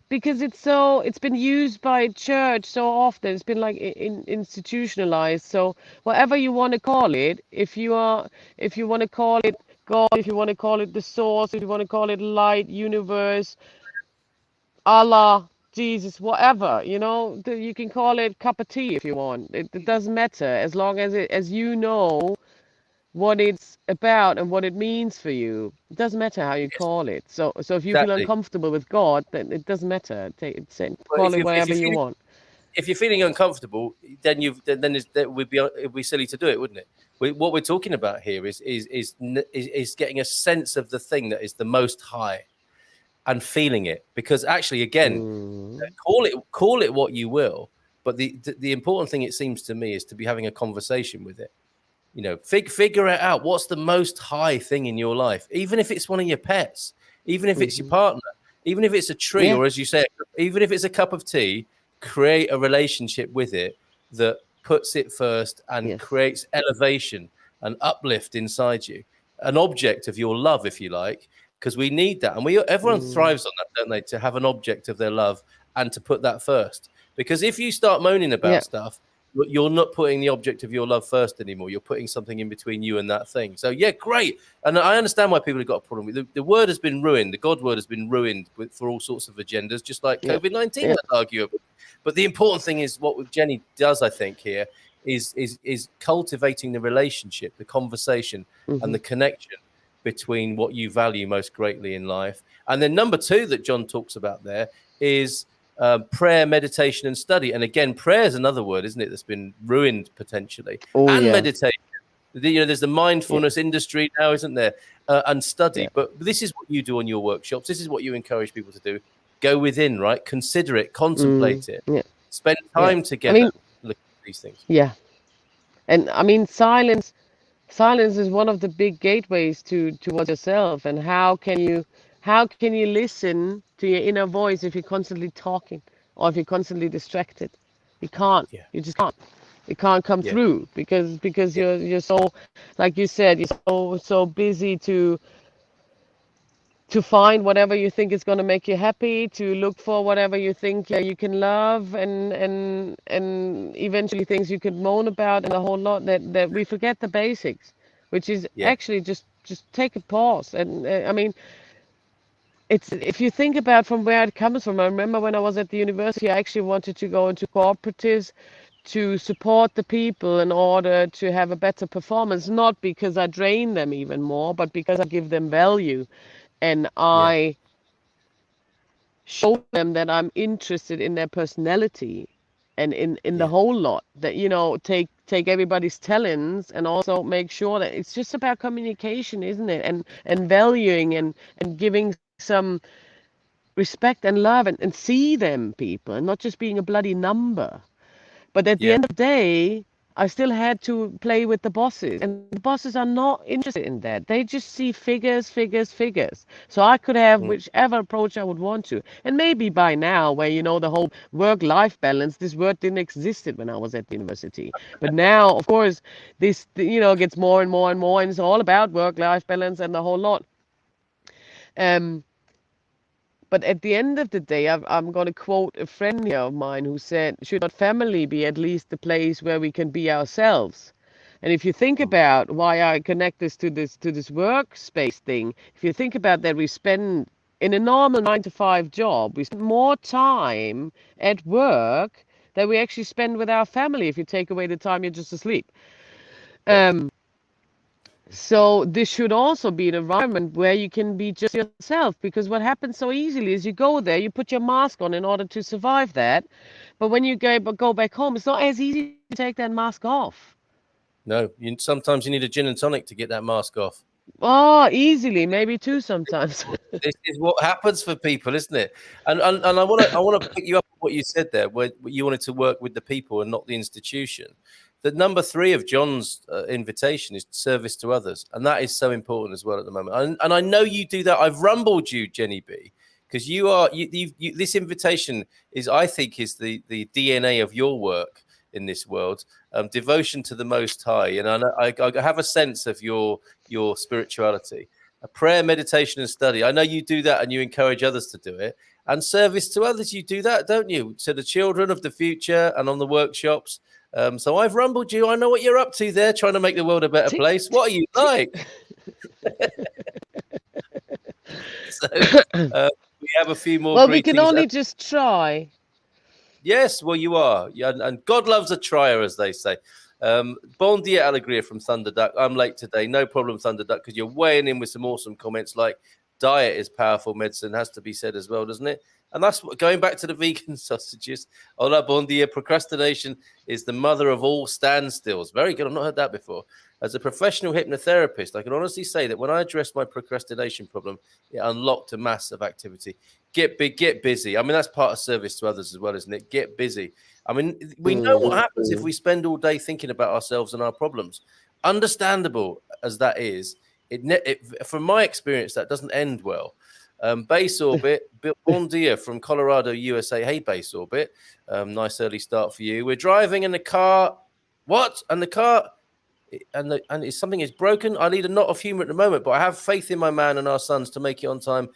it's been used by church so often. It's been like institutionalized. So whatever you want to call it, if you want to call it God, if you want to call it the source, if you want to call it light, universe, Allah, Jesus, whatever, you can call it cup of tea if you want. It doesn't matter as long as you know what it's about and what it means for you. It doesn't matter how you call it. So if you feel uncomfortable with God, then it doesn't matter. Call it whatever you want. If you're feeling uncomfortable, then it would be silly to do it, wouldn't it? What we're talking about here is getting a sense of the thing that is the most high. And feeling it, because actually, again, call it what you will, but the important thing, it seems to me, is to be having a conversation with it. Figure it out. What's the most high thing in your life? Even if it's one of your pets, even if it's your partner, even if it's a tree, or as you say, even if it's a cup of tea, create a relationship with it that puts it first and creates elevation and uplift inside you, an object of your love, if you like. Because we need that, and everyone thrives on that, don't they? To have an object of their love and to put that first. Because if you start moaning about stuff, you're not putting the object of your love first anymore. You're putting something in between you and that thing. So yeah, great. And I understand why people have got a problem with it. The word has been ruined. The God word has been ruined for all sorts of agendas, just like COVID-19, let's argue. But the important thing is what Jenni does, I think, here is cultivating the relationship, the conversation, and the connection between what you value most greatly in life. And then number 2 that John talks about there is prayer, meditation, and study. And again, prayer is another word, isn't it, that's been ruined potentially. Meditation. There's the mindfulness industry now, isn't there? And study. But this is what you do on your workshops. This is what you encourage people to do. Go within, right? Consider it, contemplate it, spend time together. Look at these things. Yeah. And I mean, silence is one of the big gateways towards yourself. And how can you listen to your inner voice if you're constantly talking or if you're constantly distracted? You can't. You just can't. It can't come through because you're so, like you said, you're so busy to find whatever you think is going to make you happy, to look for whatever you think you can love, and eventually things you could moan about, and a whole lot that we forget the basics, which is actually just take a pause. And I mean, it's, if you think about from where it comes from, I remember when I was at the university, I actually wanted to go into cooperatives to support the people in order to have a better performance, not because I drain them even more, but because I give them value. And I show them that I'm interested in their personality and in the whole lot, that, you know, take everybody's talents and also make sure that it's just about communication, isn't it? And valuing and giving some respect and love and see them, people, and not just being a bloody number. But at the end of the day, I still had to play with the bosses, and the bosses are not interested in that. They just see figures. So I could have whichever approach I would want to. And maybe by now, where, you know, the whole work-life balance, this word didn't exist when I was at the university. But now, of course, this, you know, gets more and more, and it's all about work-life balance and the whole lot. But at the end of the day, I'm going to quote a friend here of mine who said, should not family be at least the place where we can be ourselves? And if you think about why I connect this to this workspace thing, if you think about that, we spend, in a normal 9-to-5 job, we spend more time at work than we actually spend with our family if you take away the time you're just asleep. So this should also be an environment where you can be just yourself, because what happens so easily is you go there, you put your mask on in order to survive that. But when you go back home, it's not as easy to take that mask off. No, sometimes you need a gin and tonic to get that mask off. Oh, easily, maybe 2 sometimes. This is what happens for people, isn't it? And I want to pick you up on what you said there, where you wanted to work with the people and not the institution. The number 3 of John's invitation is service to others, and that is so important as well at the moment. And I know you do that. I've rumbled you, Jenni B, because this invitation is, I think, is the DNA of your work in this world. Devotion to the Most High, and I have a sense of your spirituality. A prayer, meditation, and study. I know you do that, and you encourage others to do it. And service to others, you do that, don't you? To the children of the future and on the workshops. So I've rumbled you. I know what you're up to there, trying to make the world a better place. What are you like? So we have a few more. Well, we can only just try. Yes, well, you are. Yeah, and God loves a trier, as they say. Bon dia, Alegria from Thunderduck. I'm late today. No problem, Thunderduck, because you're weighing in with some awesome comments like diet is powerful medicine, has to be said as well, doesn't it? And that's going back to the vegan sausages. Hola, bon dia. Procrastination is the mother of all standstills. Very good. I've not heard that before. As a professional hypnotherapist, I can honestly say that when I addressed my procrastination problem, it unlocked a massive activity. Get busy. I mean, that's part of service to others as well, isn't it? Get busy. I mean, we know what happens if we spend all day thinking about ourselves and our problems. Understandable as that is, from my experience, that doesn't end well. Base Orbit, bon dia from Colorado, USA. Hey, Base Orbit. Nice early start for you. We're driving in the car. What? And the car... And something is broken. I need a knot of humor at the moment, but I have faith in my man and our sons to make it on time.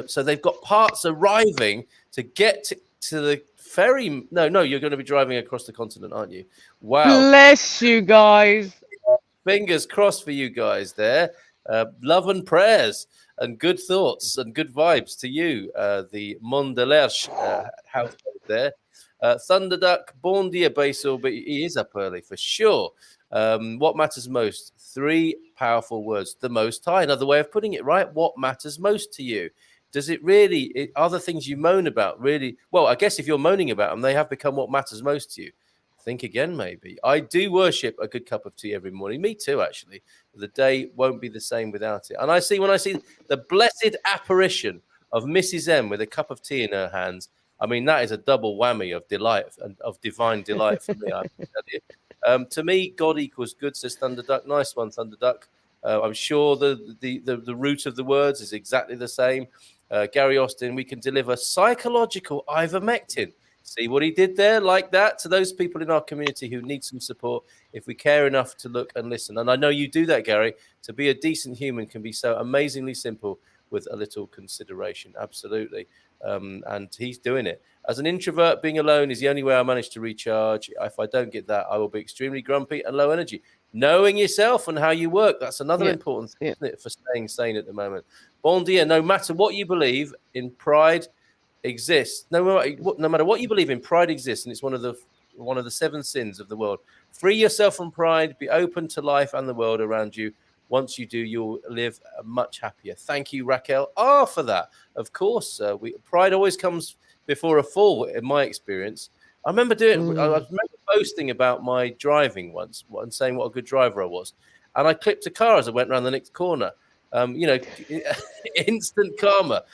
So they've got parts arriving to get to the ferry. No, you're going to be driving across the continent, aren't you? Wow. Bless you guys. Fingers crossed for you guys there. Love and prayers and good thoughts and good vibes to you, the Mondelerch household there. Thunderduck, bon dia, Basil, but he is up early for sure. What matters most? 3 powerful words. The Most High. Another way of putting it, right? What matters most to you? Does it really, are the things you moan about really? Well, I guess if you're moaning about them, they have become what matters most to you. Think again, maybe. I do worship a good cup of tea every morning. Me too, actually. The day won't be the same without it. And when I see the blessed apparition of Mrs. M with a cup of tea in her hands, I mean, that is a double whammy of delight and of divine delight for me, I can tell you. To me, God equals good, says Thunderduck. Nice one, Thunderduck. I'm sure the root of the words is exactly the same. Gary Austin, we can deliver psychological ivermectin. See what he did there, like that, to those people in our community who need some support, if we care enough to look and listen. And I know you do that, Gary. To be a decent human can be so amazingly simple with a little consideration. Absolutely. And he's doing it. As an introvert, being alone is the only way I manage to recharge. If I don't get that, I will be extremely grumpy and low energy. Knowing yourself and how you work, that's another important thing, isn't it, for staying sane at the moment. Bon dia, no matter what you believe in, pride exists. No matter what you believe in, pride exists, and it's one of the 7 sins of the world. Free yourself from pride. Be open to life and the world around you. Once you do, you'll live much happier. Thank you, Raquel R, for that. Of course, pride always comes before a fall, in my experience. I remember I remember boasting about my driving once and saying what a good driver I was, and I clipped a car as I went around the next corner. Instant karma.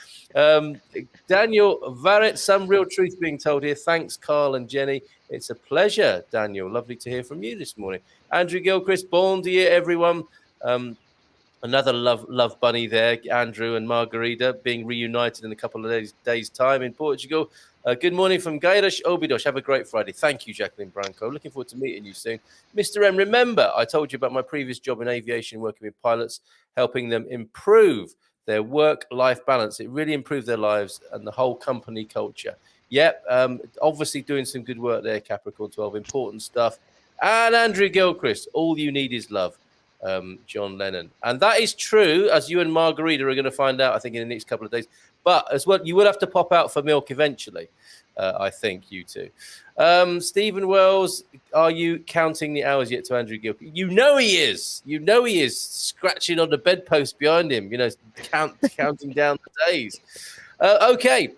Daniel Varrett, some real truth being told here. Thanks, Carl and Jenny. It's a pleasure, Daniel. Lovely to hear from you this morning. Andrew Gilchrist, bon dia, everyone. Another love bunny there, Andrew and Margarita, being reunited in a couple of days' time in Portugal. Good morning from Gairas Obidos. Have a great Friday. Thank you, Jacqueline Branco. Looking forward to meeting you soon. Mr. M, remember, I told you about my previous job in aviation, working with pilots, helping them improve their work-life balance. It really improved their lives and the whole company culture. Yep, obviously doing some good work there, Capricorn 12. Important stuff. And Andrew Gilchrist, all you need is love. John Lennon. And that is true, as you and Margarita are going to find out, I think, in the next couple of days. But as well, you will have to pop out for milk eventually, I think, you two. Stephen Wells, are you counting the hours yet to Andrew Gilchrist? You know he is. You know he is, scratching on the bedpost behind him, counting down the days. Okay,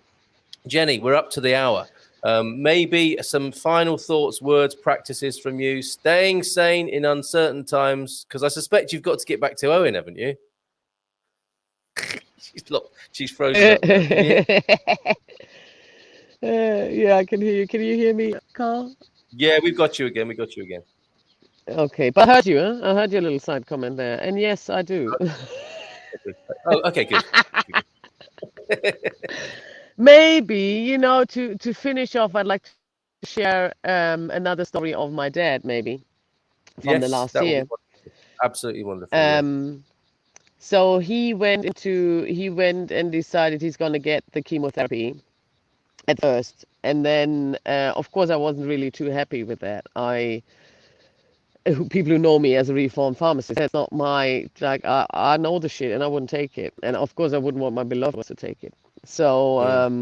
Jenny, we're up to the hour. Maybe some final thoughts, words, practices from you. Staying sane in uncertain times, because I suspect you've got to get back to Owen, haven't you? She's frozen up there. Can you hear? Yeah, I can hear you. Can you hear me, Carl? Yeah, we've got you again. Okay, but I heard you. Huh? I heard your little side comment there, and yes, I do. Oh, okay, good. Maybe, to finish off, I'd like to share another story of my dad, maybe from the last year. Absolutely wonderful. So he went and decided he's going to get the chemotherapy at first, and then of course I wasn't really too happy with that. People who know me as a reformed pharmacist, that's not I know the shit and I wouldn't take it, and of course I wouldn't want my beloved ones to take it. So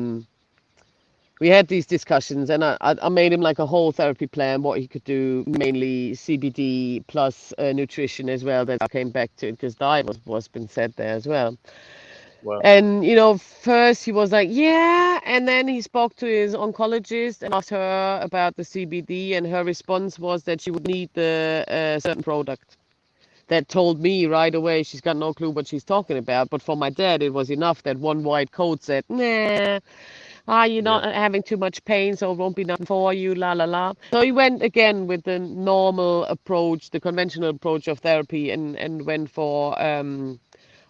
we had these discussions, and I made him like a whole therapy plan, what he could do, mainly CBD plus nutrition as well. That I came back to, because diet was been said there as well. Wow. And first he was like, yeah, and then he spoke to his oncologist and asked her about the CBD, and her response was that she would need the certain product. That told me right away she's got no clue what she's talking about. But for my dad, it was enough that one white coat said, nah. You're not having too much pain, so it won't be nothing for you, la la la. So he went again with the normal approach, the conventional approach of therapy, and went for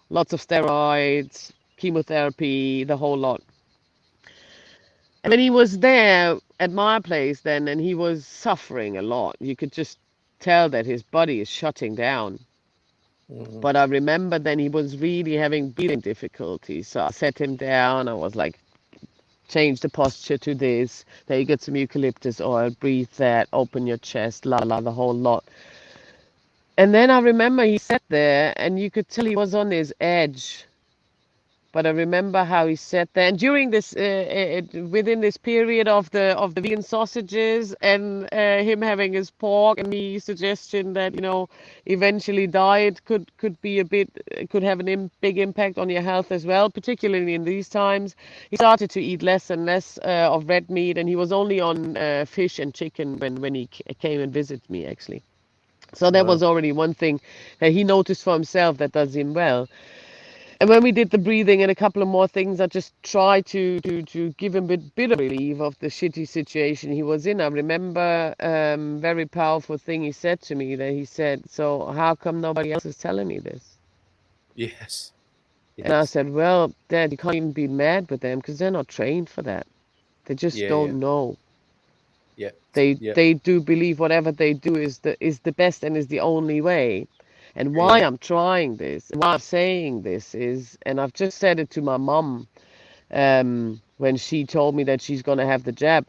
lots of steroids, chemotherapy, the whole lot. And when he was there at my place then, and he was suffering a lot, you could just tell that his body is shutting down. Mm-hmm. But I remember then he was really having breathing difficulties. So I sat him down. I was like, change the posture to this. Then you get some eucalyptus oil, breathe that, open your chest, the whole lot. And then I remember he sat there and you could tell he was on his edge. But I remember how he sat there, and during this, within this period of the vegan sausages and him having his pork, and me suggestion that eventually diet could be a bit could have big impact on your health as well, particularly in these times. He started to eat less and less of red meat, and he was only on fish and chicken when he came and visited me actually. So that was already one thing that he noticed for himself that does him well. And when we did the breathing and a couple of more things, I just tried to give him a bit of relief of the shitty situation he was in. I remember very powerful thing he said to me, that he said, "So how come nobody else is telling me this?" Yes. And I said, "Well, Dad, you can't even be mad with them because they're not trained for that. They just don't know. Yeah. They do believe whatever they do is the best and is the only way." And why I'm trying this, why I'm saying this is, and I've just said it to my mom when she told me that she's going to have the jab.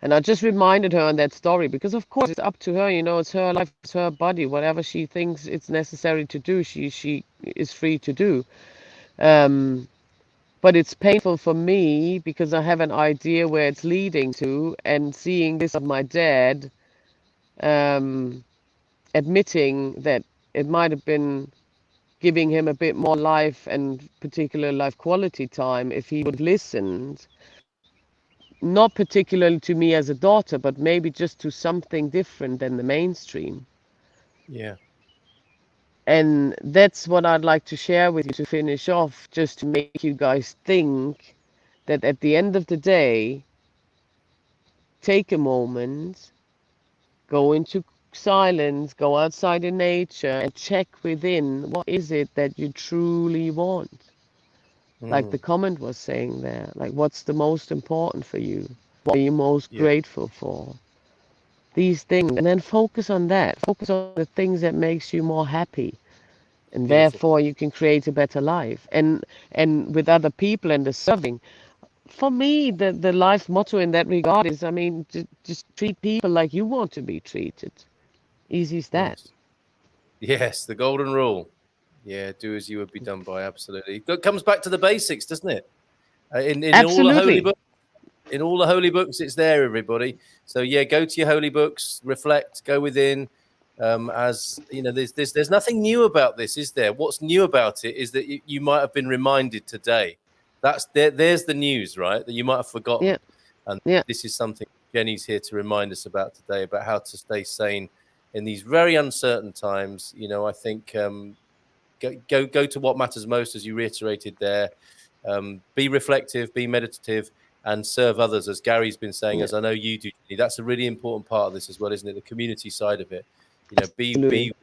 And I just reminded her on that story because, of course, it's up to her. It's her life, it's her body. Whatever she thinks it's necessary to do, she is free to do. But it's painful for me because I have an idea where it's leading to, and seeing this of my dad, admitting that it might have been giving him a bit more life and particular life quality time if he would have listened, not particularly to me as a daughter, but maybe just to something different than the mainstream. Yeah. And that's what I'd like to share with you to finish off, just to make you guys think that at the end of the day, take a moment, go into silence, go outside in nature and check within, what is it that you truly want? Like the comment was saying there, like what's the most important for you? What are you most grateful for? These things, and then focus on that. Focus on the things that makes you more happy, and Beautiful. therefore you can create a better life. And with other people and the serving. For me, the life motto in that regard is, I mean, just treat people like you want to be treated. Easy as that. Yes, the golden rule. Yeah, do as you would be done by. Absolutely. It comes back to the basics, doesn't it? In all the holy books, in all the holy books, it's there, everybody. So yeah, go to your holy books, reflect, go within. As you know, there's nothing new about this, is there? What's new about it is that you might have been reminded today. There's the news, right? That you might have forgotten. Yeah. And Yeah. this is something Jenny's here to remind us about today, about how to stay sane in these very uncertain times. I think go to what matters most, as you reiterated there. Be reflective, be meditative, and serve others, as Gary's been saying, as I know you do. That's a really important part of this as well, isn't it? The community side of it. Be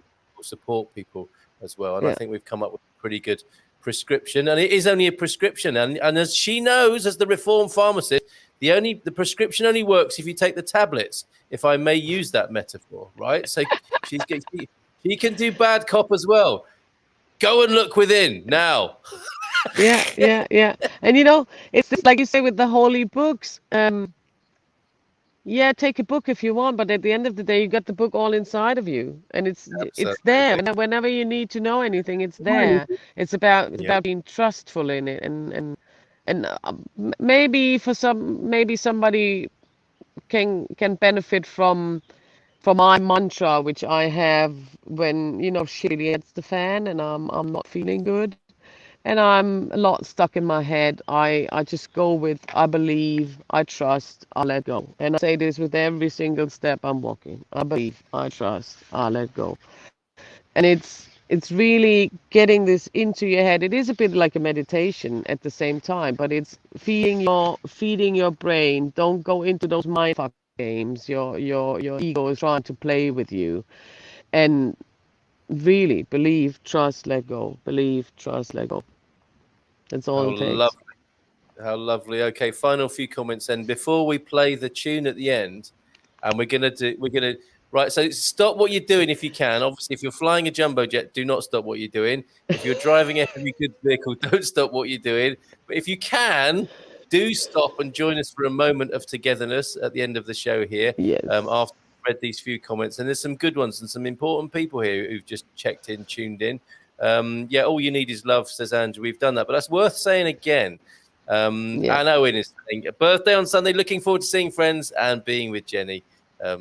support people as well. And I think we've come up with a pretty good prescription, and it is only a prescription. And as she knows, as the reformed pharmacist, the prescription only works if you take the tablets, if I may use that metaphor, right? So she can do bad cop as well. Go and look within now. Yeah. And it's just like you say with the holy books. Yeah, take a book if you want, but at the end of the day, you got the book all inside of you, and it's there. Whenever you need to know anything, it's there. It's about being trustful in it, and maybe somebody can benefit from my mantra, which I have when shit really hits the fan and I'm not feeling good. And I'm a lot stuck in my head. I just go with, I believe, I trust, I let go. And I say this with every single step I'm walking. I believe, I trust, I let go. And it's really getting this into your head. It is a bit like a meditation at the same time, but it's feeding your brain. Don't go into those mindfuck games. Your ego is trying to play with you. And really believe, trust, let go. Believe, trust, let go. That's all it takes. How lovely. Okay, final few comments then before we play the tune at the end, and we're gonna right. So stop what you're doing if you can. Obviously, if you're flying a jumbo jet, do not stop what you're doing. If you're driving a heavy goods vehicle, don't stop what you're doing. But if you can, do stop and join us for a moment of togetherness at the end of the show here. Yes. After I've read these few comments, and there's some good ones and some important people here who've just checked in, tuned in. All you need is love, says Andrew. We've done that, but that's worth saying again. And Owen is saying, a birthday on Sunday. Looking forward to seeing friends and being with Jenny,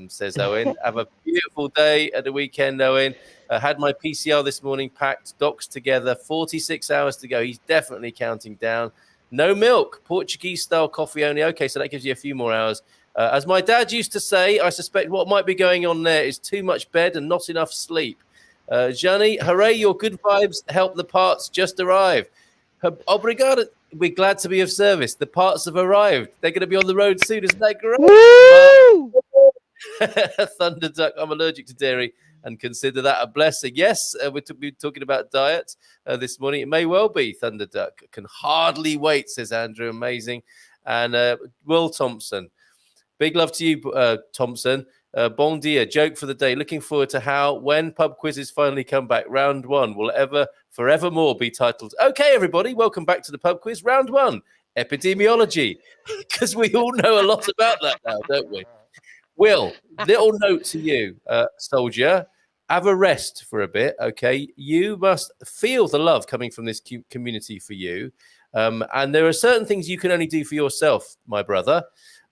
says Owen. Have a beautiful day at the weekend, Owen. Had my PCR this morning packed, docs together, 46 hours to go. He's definitely counting down. No milk, Portuguese style coffee only. Okay, so that gives you a few more hours. As my dad used to say, I suspect what might be going on there is too much bed and not enough sleep. Jenny, hooray, your good vibes help the parts just arrive. Obrigado. We're glad to be of service. The parts have arrived. They're going to be on the road soon. Isn't that great? Thunder Duck, I'm allergic to dairy and consider that a blessing. Yes, we're talking about diet this morning. It may well be, Thunder Duck. Can hardly wait, says Andrew. Amazing. And Will Thompson. Big love to you, Thompson. Bon dia, joke for the day. Looking forward to when pub quizzes finally come back. Round 1 will forevermore be titled, okay, everybody, welcome back to the pub quiz. Round 1, epidemiology. Because we all know a lot about that now, don't we? Will, little note to you, soldier. Have a rest for a bit, okay? You must feel the love coming from this community for you. And there are certain things you can only do for yourself, my brother.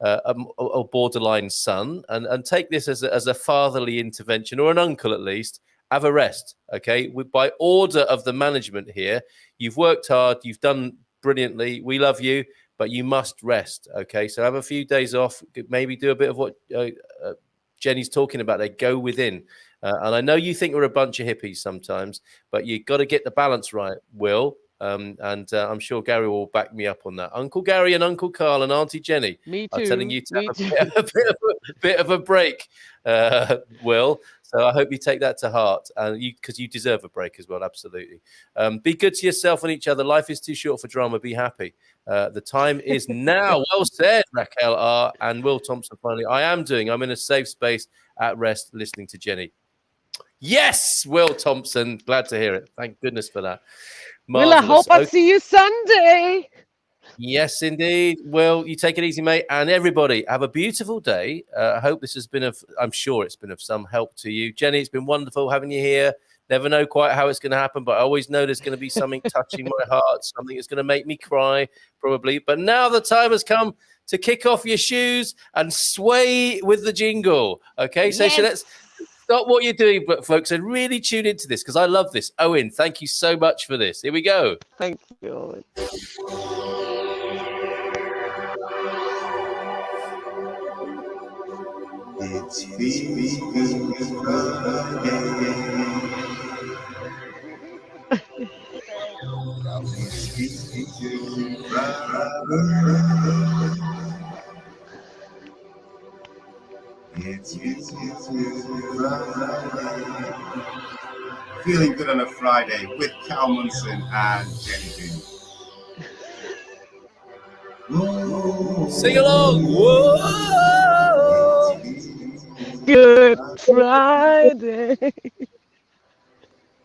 A borderline son, and take this as a fatherly intervention, or an uncle at least. Have a rest, okay? By order of the management here, you've worked hard, you've done brilliantly, we love you, but you must rest, okay? So have a few days off, maybe do a bit of what Jenny's talking about there, go within. And I know you think we're a bunch of hippies sometimes, but you've got to get the balance right, Will. And I'm sure Gary will back me up on that. Uncle Gary and Uncle Carl and Auntie Jenny are telling you to have a bit of a break, Will. So I hope you take that to heart, because you deserve a break as well. Absolutely. Be good to yourself and each other. Life is too short for drama. Be happy. The time is now. Well said, Raquel R. And Will Thompson. Finally, I'm in a safe space at rest, listening to Jenny. Yes, Will Thompson. Glad to hear it. Thank goodness for that. Marvelous. Well, I hope I see you Sunday. Yes, indeed. Well, you take it easy, mate. And everybody, have a beautiful day. I hope this has been I'm sure it's been of some help to you. Jenny, it's been wonderful having you here. Never know quite how it's going to happen, but I always know there's going to be something touching my heart, something that's going to make me cry, probably. But now the time has come to kick off your shoes and sway with the jingle. Okay, so let's stop what you're doing, but folks, and really tune into this, because I love this. Owen, thank you so much for this. Here we go. Thank you, Owen. It's Feelgood Friday. It's Friday. Feeling good on a Friday with Cal Munson and Jenni B. Sing along. Whoa! Good Friday.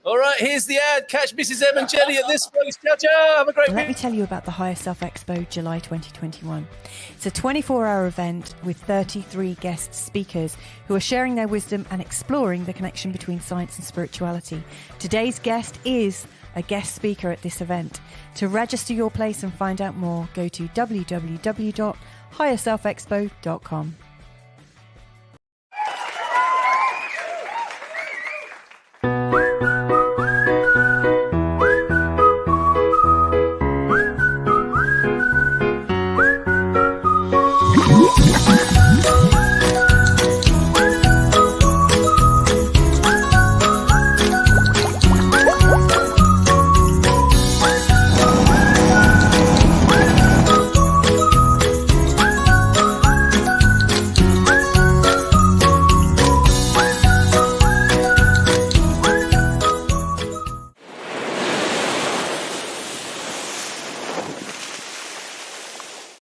All right, here's the ad. Catch Mrs. M and Jenny at this place. Ciao, ciao. Have a great week. Let me tell you about the Higher Self Expo July 2021. It's a 24-hour event with 33 guest speakers who are sharing their wisdom and exploring the connection between science and spirituality. Today's guest is a guest speaker at this event. To register your place and find out more, go to www.higherselfexpo.com.